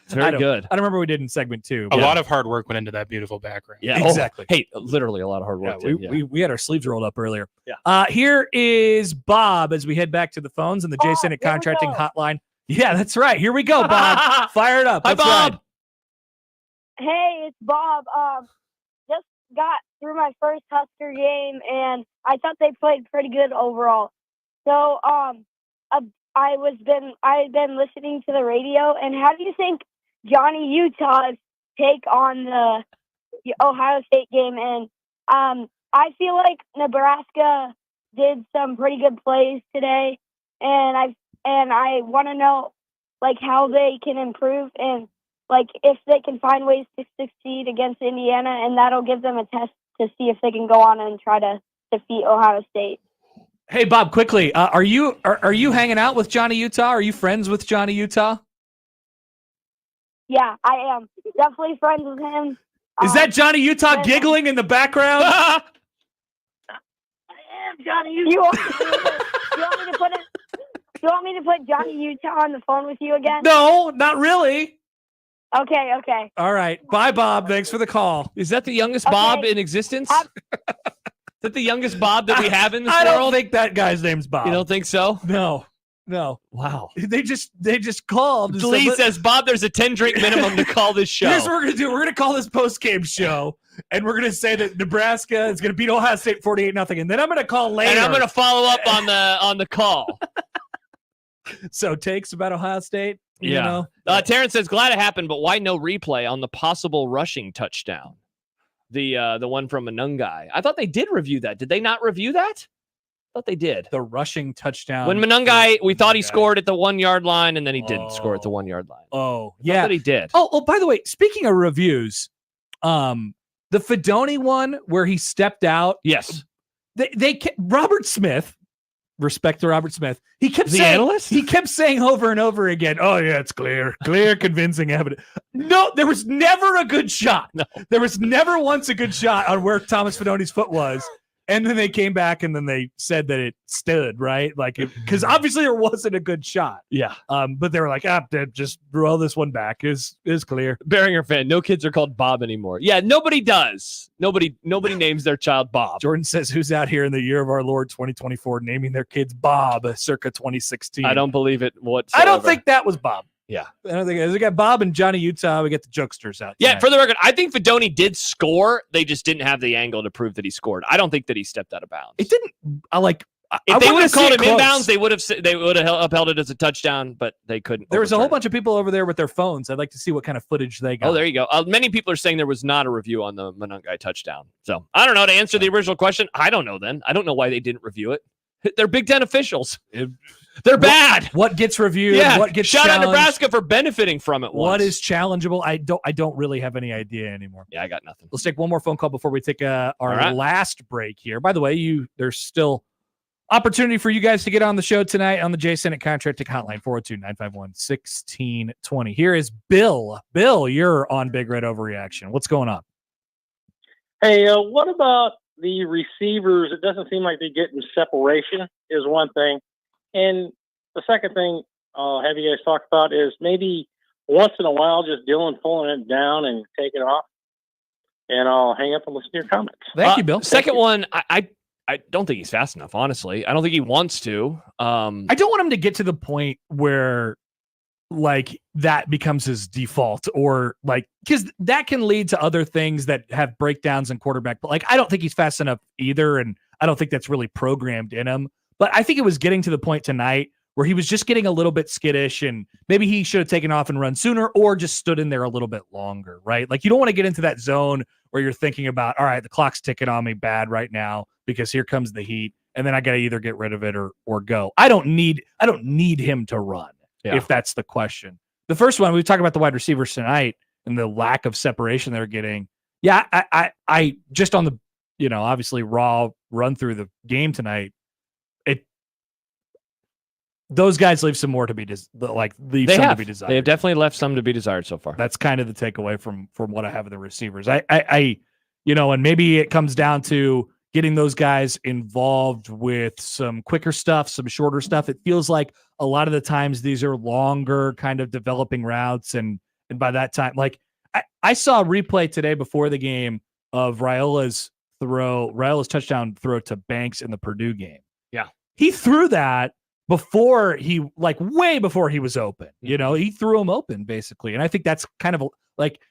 It's very good. I don't remember what we did in segment 2. A lot of hard work went into that beautiful background. Yeah, exactly. Hey, literally a lot of hard work. We had our sleeves rolled up earlier. Yeah. Here is Bob as we head back to the phones and the Jason at Contracting Hotline. Yeah, that's right. Here we go, Bob. Fire it up. Hi, Let's Bob. ride. Hey, it's Bob. got through my first Husker game, and I thought they played pretty good overall. So I've been listening to the radio, and how do you think Johnny Utah's take on the Ohio State game? And I feel like Nebraska did some pretty good plays today, and I want to know like how they can improve and like if they can find ways to succeed against Indiana, and that'll give them a test to see if they can go on and try to defeat Ohio State. Hey, Bob, quickly, are you hanging out with Johnny Utah? Are you friends with Johnny Utah? Yeah, I am definitely friends with him. Is that Johnny Utah giggling in the background? I am Johnny Utah. You want me to put Johnny Utah on the phone with you again? No, not really. Okay. All right. Bye, Bob. Thanks for the call. Is that the youngest Bob in existence? Is that the youngest Bob that we have in this world? I don't think that guy's name's Bob. You don't think so? No. Wow. They just called. Lee says, Bob, there's a 10-drink minimum to call this show. Here's what we're going to do. We're going to call this post-game show, and we're going to say that Nebraska is going to beat Ohio State 48-0, and then I'm going to call later. And I'm going to follow up on the call. So takes about Ohio State. You know? Terrence says, glad it happened, but why no replay on the possible rushing touchdown? The one from Monungai. I thought they did review that. Did they not review that? I thought they did. The rushing touchdown. When Monungai, we thought he scored at the 1-yard line, and then he didn't score at the 1-yard line. Oh, I thought he did. Oh, by the way, speaking of reviews, the Fedoni one where he stepped out. Yes. Robert Smith. Respect to Robert Smith. He kept the saying, analyst? He kept saying over and over again, oh, yeah, it's clear, convincing evidence. No, there was never a good shot. No. There was never once a good shot on where Thomas Fedoni's foot was. And then they came back and then they said that it stood, right? Like, because obviously there wasn't a good shot. Yeah. But they were like, just roll this one back. Is clear. Barringer fan. No kids are called Bob anymore. Yeah, nobody does. Nobody names their child Bob. Jordan says, who's out here in the year of our Lord 2024 naming their kids Bob circa 2016? I don't believe it whatsoever. I don't think that was Bob. Yeah. I don't think we got Bob and Johnny Utah. We get the jokesters out. Yeah, for the record, I think Fedoni did score. They just didn't have the angle to prove that he scored. I don't think that he stepped out of bounds. It didn't. If they would have called him inbounds, they would have upheld it as a touchdown, but they couldn't. There was a whole bunch of people over there with their phones. I'd like to see what kind of footage they got. Oh, there you go. Many people are saying there was not a review on the Monungai touchdown. So I don't know. To answer the original question, I don't know. Then I don't know why they didn't review it. They're Big Ten officials. They're bad. What gets reviewed? Yeah. What gets shout challenged? out Nebraska for benefiting from it. What is challengeable? I don't really have any idea anymore. Yeah, I got nothing. Let's take one more phone call before we take our last break here. By the way, there's still opportunity for you guys to get on the show tonight on the J Senate Contracting Hotline 402-951-1620. Here is Bill. Bill, you're on Big Red Overreaction. What's going on? Hey, what about the receivers? It doesn't seem like they're getting separation is one thing. And the second thing have you guys talked about is maybe once in a while just Dylan pulling it down and taking it off. And I'll hang up and listen to your comments. Thank you, Bill. Second one, I don't think he's fast enough, honestly. I don't think he wants to. I don't want him to get to the point where like that becomes his default or like, because that can lead to other things that have breakdowns in quarterback. But like, I don't think he's fast enough either. And I don't think that's really programmed in him. But I think it was getting to the point tonight where he was just getting a little bit skittish and maybe he should have taken off and run sooner or just stood in there a little bit longer, right? Like you don't want to get into that zone where you're thinking about, all right, the clock's ticking on me bad right now because here comes the heat. And then I got to either get rid of it or go. I don't need him to run if that's the question. The first one, we talked about the wide receivers tonight and the lack of separation they're getting. Yeah. I just on the, obviously raw run through the game tonight, those guys leave some more to be desired. They have definitely left some to be desired so far. That's kind of the takeaway from what I have of the receivers. And maybe it comes down to getting those guys involved with some quicker stuff, some shorter stuff. It feels like a lot of the times these are longer kind of developing routes. And by that time, like I saw a replay today before the game of Raiola's touchdown throw to Banks in the Purdue game. Yeah. He threw that before way before he was open, he threw him open basically. And I think that's kind of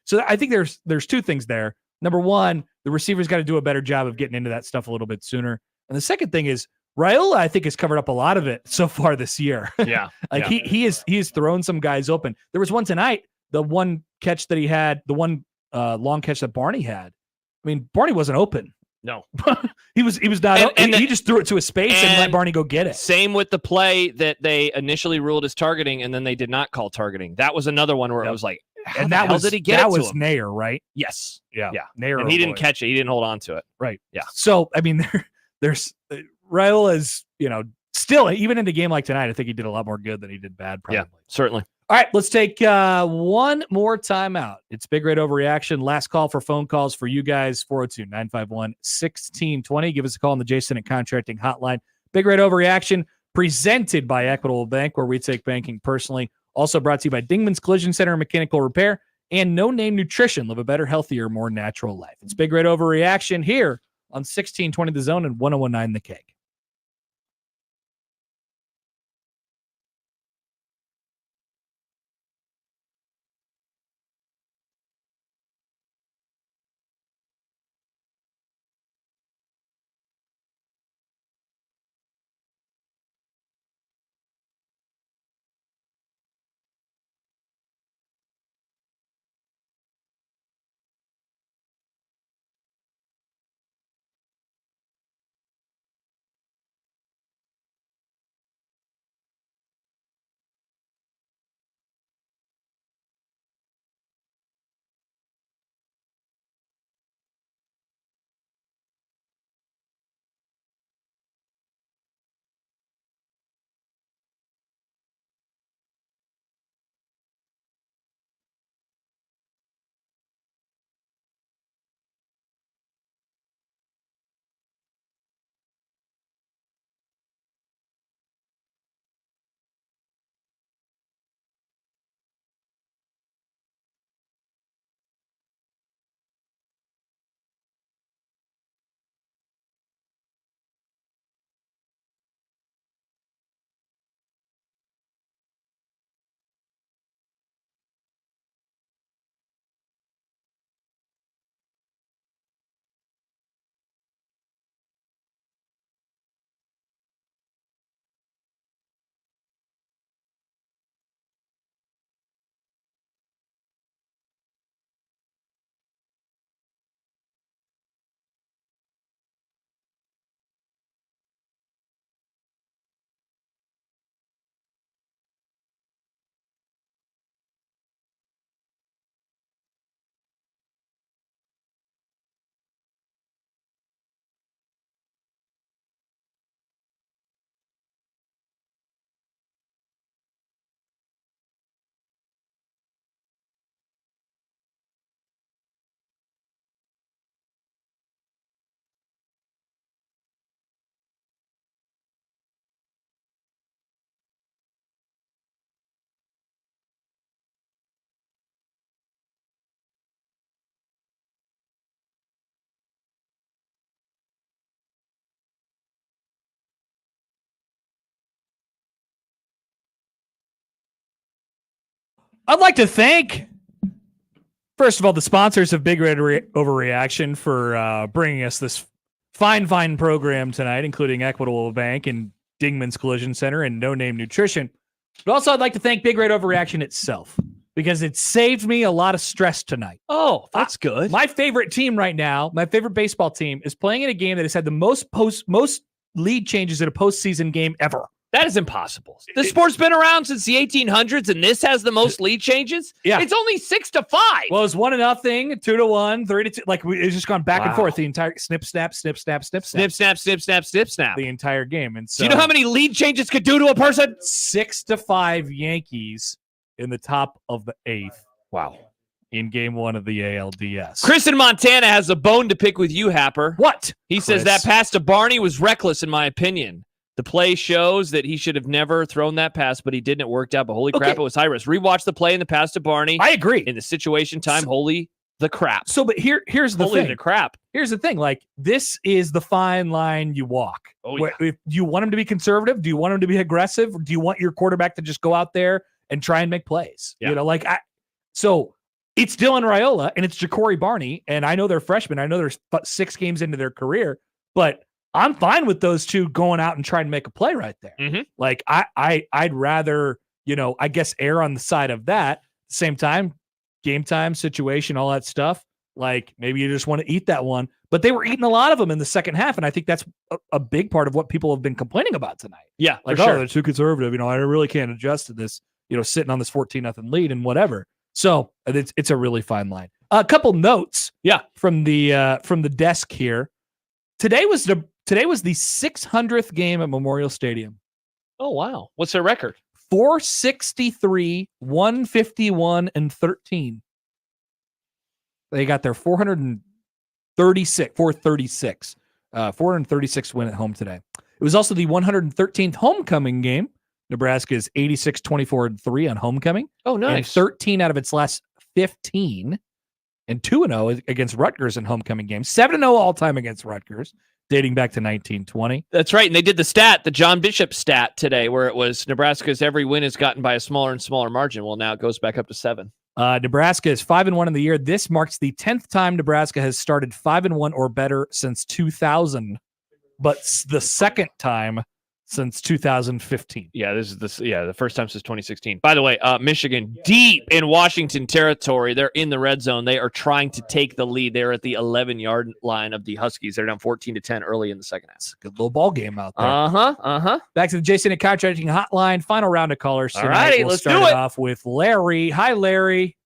so I think there's two things there. number one, the receivers got to do a better job of getting into that stuff a little bit sooner. And the second thing is Raiola, I think, has covered up a lot of it so far this year. Yeah. He has thrown some guys open. There was one tonight, the one catch that he had, the one long catch that Barney had. I mean, Barney wasn't open. No. he was not. He just threw it to a space and let Barney go get it. Same with the play that they initially ruled as targeting, and then they did not call targeting. That was another one where it was like, how and the that hell was did he get that it to was him? Nair, right? Yes. Yeah. Nair, and he didn't catch it. He didn't hold on to it. Right. Yeah. So I mean, there's Raiola is still even in a game like tonight. I think he did a lot more good than he did bad. Probably. Yeah, certainly. All right, let's take one more timeout. It's Big Red Overreaction. Last call for phone calls for you guys, 402-951-1620. Give us a call on the Jason and Contracting Hotline. Big Red Overreaction, presented by Equitable Bank, where we take banking personally. Also brought to you by Dingman's Collision Center and Mechanical Repair and No Name Nutrition. Live a better, healthier, more natural life. It's Big Red Overreaction here on 1620 The Zone and 1019 The Keg. I'd like to thank, first of all, the sponsors of Big Red Overreaction for bringing us this fine program tonight, including Equitable Bank and Dingman's Collision Center and No Name Nutrition. But also, I'd like to thank Big Red Overreaction itself because it saved me a lot of stress tonight. Oh, that's good. My favorite team right now, my favorite baseball team, is playing in a game that has had the most lead changes in a postseason game ever. That is impossible. The sport's been around since the 1800s, and this has the most lead changes? Yeah. It's only 6-5. Well, it's 1-0, 2-1, 3-2. Like, it's just gone back and forth the entire snip, snap, snip, snap, snip, snap. Snip, snap, snip, snap, snip, snap. The entire game. And so, do you know how many lead changes could do to a person? 6-5 Yankees in the top of the 8th. Wow. In game 1 of the ALDS. Chris in Montana has a bone to pick with you, Happer. What? He says that pass to Barney was reckless, in my opinion. The play shows that he should have never thrown that pass, but he didn't. It worked out. But holy crap, it was high risk. Rewatch the play and the pass to Barney. I agree. In the situation time, holy the crap. So, but here's the holy thing. the crap. Here's the thing. Like, this is the fine line you walk. Oh, yeah. Do you want him to be conservative? Do you want him to be aggressive? Do you want your quarterback to just go out there and try and make plays? Yeah. You know, like, so it's Dylan Raiola and it's Ja'Cory Barney, and I know they're freshmen. I know they're 6 games into their career, but I'm fine with those two going out and trying to make a play right there. Mm-hmm. Like I'd rather, I guess err on the side of that. At the same time, game time, situation, all that stuff. Like maybe you just want to eat that one, but they were eating a lot of them in the second half, and I think that's a big part of what people have been complaining about tonight. Yeah, like for sure. they're too conservative. I really can't adjust to this. Sitting on this 14-0 lead and whatever. So it's a really fine line. A couple notes, from the desk here. Today was the 600th game at Memorial Stadium. Oh wow, what's their record? 463, 151, and 13. They got their 436 win at home today. It was also the 113th homecoming game. Nebraska is 86-24-3 on homecoming. Oh, nice. And 13 out of its last 15, and 2-0 against Rutgers in homecoming games. 7-0 all-time against Rutgers, dating back to 1920. That's right. And they did the John Bishop stat today, where it was Nebraska's every win is gotten by a smaller and smaller margin. Well, now it goes back up to 7. Nebraska is 5-1 in the year. This marks the 10th time Nebraska has started 5-1 or better since 2000, but the second time since 2015. Yeah, this is the first time since 2016. By the way, Michigan deep in Washington territory. They're in the red zone. They are trying to take the lead. They're at the 11-yard line of the Huskies. They're down 14-10 early in the second half. It's a good little ball game out there. Back to the Jason and Contracting Hotline. Final round of callers tonight. All right, we'll let's start do it. off with Larry. Hi, Larry.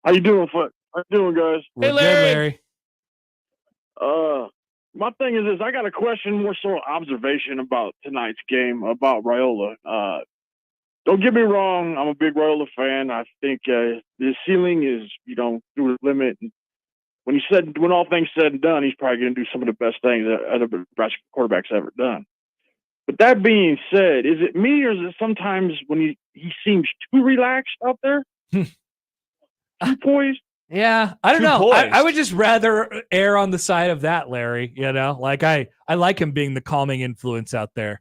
How you doing, Foot? How you doing, guys? We're good, Larry. My thing is this: I got a question, more so observation about tonight's game about Raiola. Don't get me wrong, I'm a big Raiola fan. I think his ceiling is, through the limit. When all things said and done, he's probably going to do some of the best things that a Nebraska quarterback's ever done. But that being said, is it me, or is it sometimes when he seems too relaxed out there? Too poised? Yeah, I don't know. I would just rather err on the side of that, Larry. Like I like him being the calming influence out there.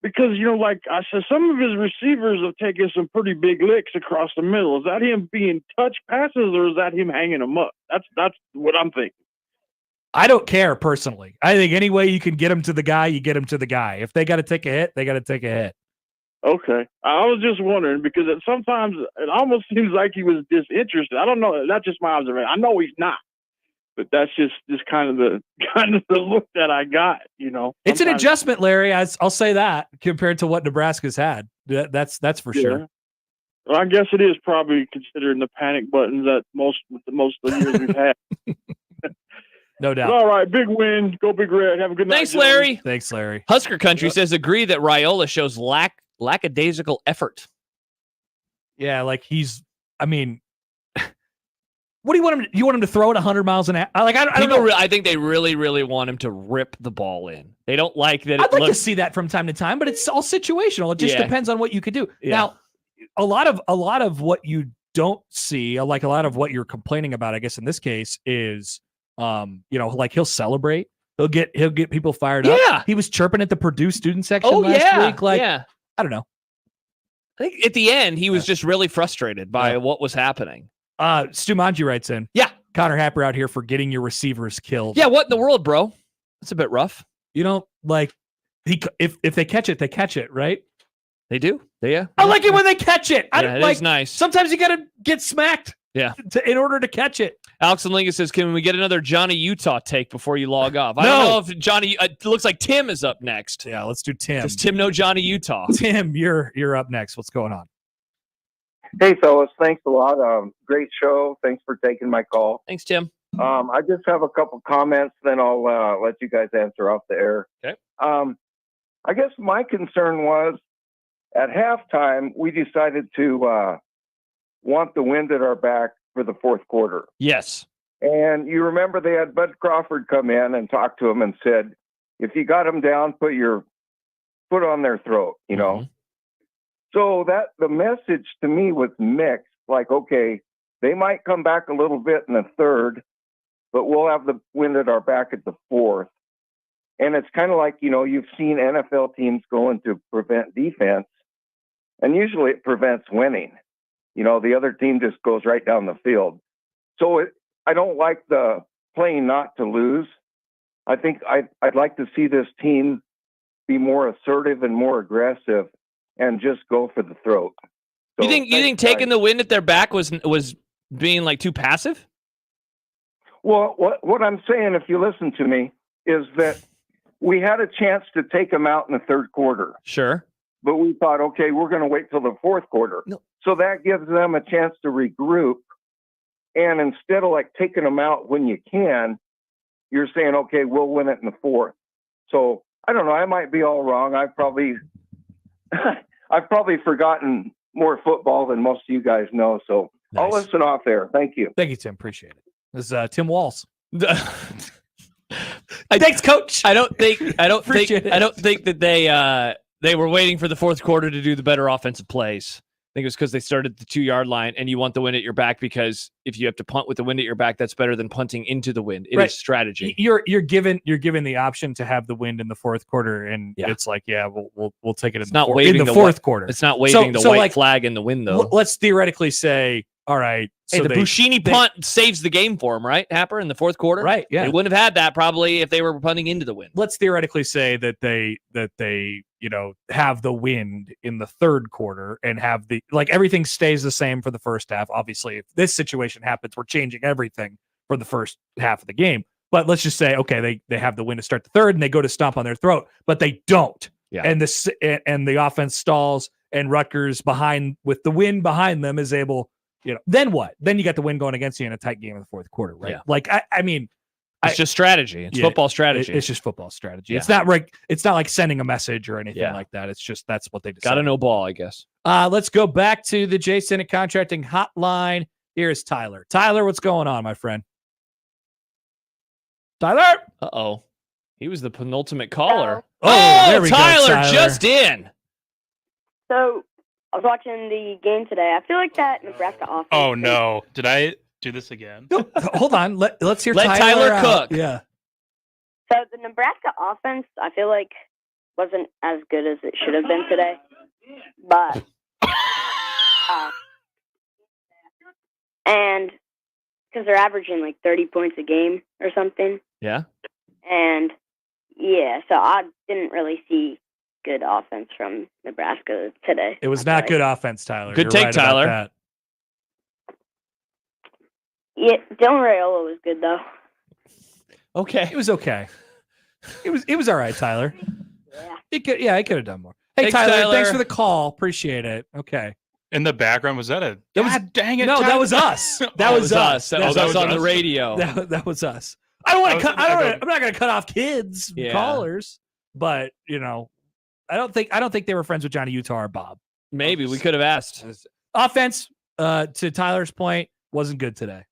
Because, like I said, some of his receivers have taken some pretty big licks across the middle. Is that him being touch passes, or is that him hanging them up? That's what I'm thinking. I don't care personally. I think any way you can get him to the guy, you get him to the guy. If they got to take a hit, they got to take a hit. Okay. I was just wondering because sometimes it almost seems like he was disinterested. I don't know. That's just my observation. I know he's not, but that's just kind of the look that I got, It's an adjustment, Larry. I'll say that compared to what Nebraska's had. That's for sure. Well, I guess it is probably considering the panic buttons that most of the years we've had. No doubt. All right. Big win. Go Big Red. Have a good night. Thanks, Larry. Thanks, Larry. Husker Country says agree that Raiola shows lackadaisical effort. Yeah, like what do you want him to, you want him to throw it 100 miles an hour? I don't know. I think they really, really want him to rip the ball in. They don't like that. I'd like to see that from time to time, but it's all situational. It just depends on what you could do. Yeah. Now, a lot of what you don't see, like a lot of what you're complaining about, I guess in this case is, like he'll celebrate. He'll get people fired up. Yeah. He was chirping at the Purdue student section last week. I don't know. I think at the end, he was just really frustrated by what was happening. Stu Manji writes in. Yeah. Connor Happer out here for getting your receivers killed. Yeah, what in the world, bro? That's a bit rough. If they catch it, they catch it, right? They do. Yeah. I like it when they catch it. It is nice. Sometimes you got to get smacked. Yeah. In order to catch it. Alex and Lingus says, can we get another Johnny Utah take before you log off? I don't know if Johnny, it looks like Tim is up next. Yeah, let's do Tim. Does Tim know Johnny Utah? Tim, you're up next. What's going on? Hey, fellas. Thanks a lot. Great show. Thanks for taking my call. Thanks, Tim. I just have a couple comments, then I'll let you guys answer off the air. Okay. I guess my concern was at halftime, we decided to want the wind at our back for the fourth quarter. Yes. And you remember they had Bud Crawford come in and talk to him and said, if you got them down, put your foot on their throat, So that the message to me was mixed. Like, okay, they might come back a little bit in the third, but we'll have the wind at our back at the fourth. And it's kind of like, you've seen NFL teams go into prevent defense, and usually it prevents winning. The other team just goes right down the field. So I don't like the playing not to lose. I think I'd like to see this team be more assertive and more aggressive and just go for the throat. So, you think taking the wind at their back was being like too passive? Well, what I'm saying, if you listen to me, is that we had a chance to take them out in the third quarter. Sure. But we thought, okay, we're going to wait till the fourth quarter. No. So that gives them a chance to regroup. And instead of like taking them out when you can, you're saying, okay, we'll win it in the fourth. So I don't know. I might be all wrong. I've probably forgotten more football than most of you guys know. So Nice. I'll listen off there. Thank you. Thank you, Tim. Appreciate it. This is Tim Walls. Thanks, Coach. I don't think that they were waiting for the fourth quarter to do the better offensive plays. I think it was because they started at the 2-yard line, and you want the wind at your back because if you have to punt with the wind at your back, that's better than punting into the wind. It is strategy. You're given the option to have the wind in the fourth quarter, and it's like, we'll take it in the fourth quarter. It's not waving the white flag in the wind, though. Let's theoretically say, all right. Hey, the Buschini punt saves the game for them, right, Happer, in the fourth quarter? Right, yeah. They wouldn't have had that probably if they were punting into the wind. Let's theoretically say that they have the wind in the third quarter and have everything stays the same for the first half. Obviously, if this situation happens, we're changing everything for the first half of the game. But let's just say, okay, they have the wind to start the third and they go to stomp on their throat, but they don't. Yeah. And the offense stalls and Rutgers with the wind behind them is able. Then what? Then you got the wind going against you in a tight game in the fourth quarter, right? Yeah. It's just strategy. It's football strategy. It's just football strategy. Yeah. It's not like sending a message or anything like that. It's just that's what they decided. Got to know ball, I guess. Let's go back to the J Senate Contracting Hotline. Here's Tyler. Tyler, what's going on, my friend? Tyler. Uh-oh. He was the penultimate caller. There we go, Tyler just in. So I was watching the game today. I feel like that Nebraska offense. Oh no! Did I do this again? Hold on. Let's hear Let Tyler cook. Yeah. So the Nebraska offense, I feel like, wasn't as good as it should have been today. But and because they're averaging like 30 points a game or something. Yeah. And so I didn't really see good offense from Nebraska today. It was not good offense, Tyler. Good You're take, right about Tyler. that. Yeah, Dylan Raiola was good though. Okay. It was okay. It was all right, Tyler. It could have done more. Hey, Thanks, Tyler, thanks for the call. Appreciate it. Okay. In the background, was that a? God dang it! No, Tyler. that was us. That was us. That was us on the radio. That was us. I don't want to cut. I'm not going to cut off kids Yeah. callers, but I don't think they were friends with Johnny Utah or Bob. Maybe we could have asked. Offense, to Tyler's point, wasn't good today.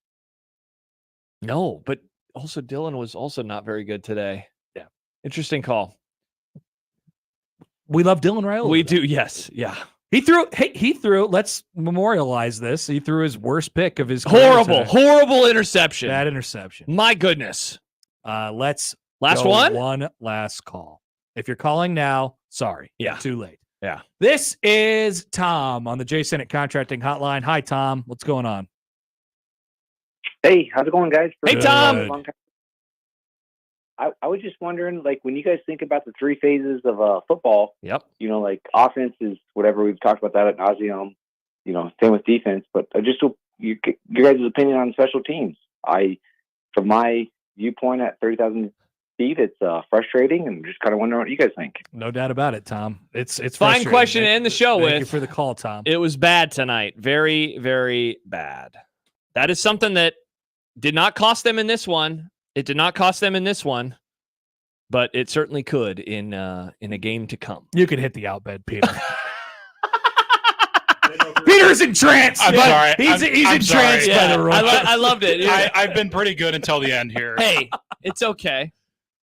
No, but also Dylan was also not very good today. Yeah. Interesting call. We love Dylan Raiola. We do, yes. Yeah. He threw, let's memorialize this. He threw his worst pick of his career today. Horrible interception. Bad interception. My goodness. Let's Last go one? One last call. If you're calling now, sorry. Yeah. Too late. Yeah. This is Tom on the J Senate Contracting Hotline. Hi, Tom. What's going on? Hey, how's it going, guys? Hey, Tom. I was just wondering, like, when you guys think about the three phases of football, Yep. Like offense is whatever, we've talked about that at nauseum, same with defense, but just your guys' opinion on special teams. From my viewpoint at 30,000 feet, it's frustrating, and just kind of wondering what you guys think. No doubt about it, Tom. It's Fine frustrating. question to end the show with. Thank you for the call, Tom. It was bad tonight. Very, very bad. That is something that did not cost them in this one. It did not cost them in this one, but it certainly could in a game to come. You can hit the outbed, Peter. Peter's entranced. I'm sorry. He's entranced by the rules. I loved it. I've been pretty good until the end here. Hey, it's okay.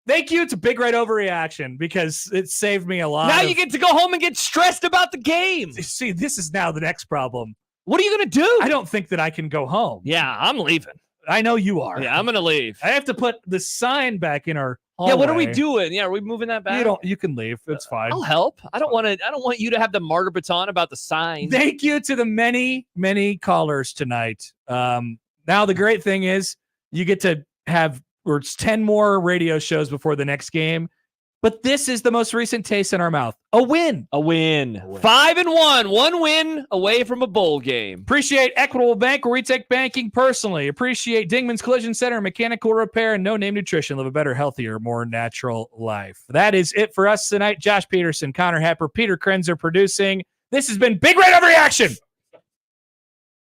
Thank you. It's a big red overreaction because it saved me a lot. Now you get to go home and get stressed about the game. See, this is now the next problem. What are you going to do? I don't think that I can go home. Yeah, I'm leaving. I know you are. Yeah, I'm going to leave. I have to put the sign back in our Yeah, what are we hallway. doing? Yeah, are we moving that back? You can leave. It's fine. I'll help. I don't want you to have the martyr baton about the sign. Thank you to the many, many callers tonight. Now the great thing is you get to have it's 10 more radio shows before the next game. But this is the most recent taste in our mouth. A win. 5-1. One win away from a bowl game. Appreciate Equitable Bank, where we take banking personally. Appreciate Dingman's Collision Center, mechanical repair, and No Name Nutrition. Live a better, healthier, more natural life. That is it for us tonight. Josh Peterson, Connor Happer, Peter Krenzer producing. This has been Big Red Overreaction.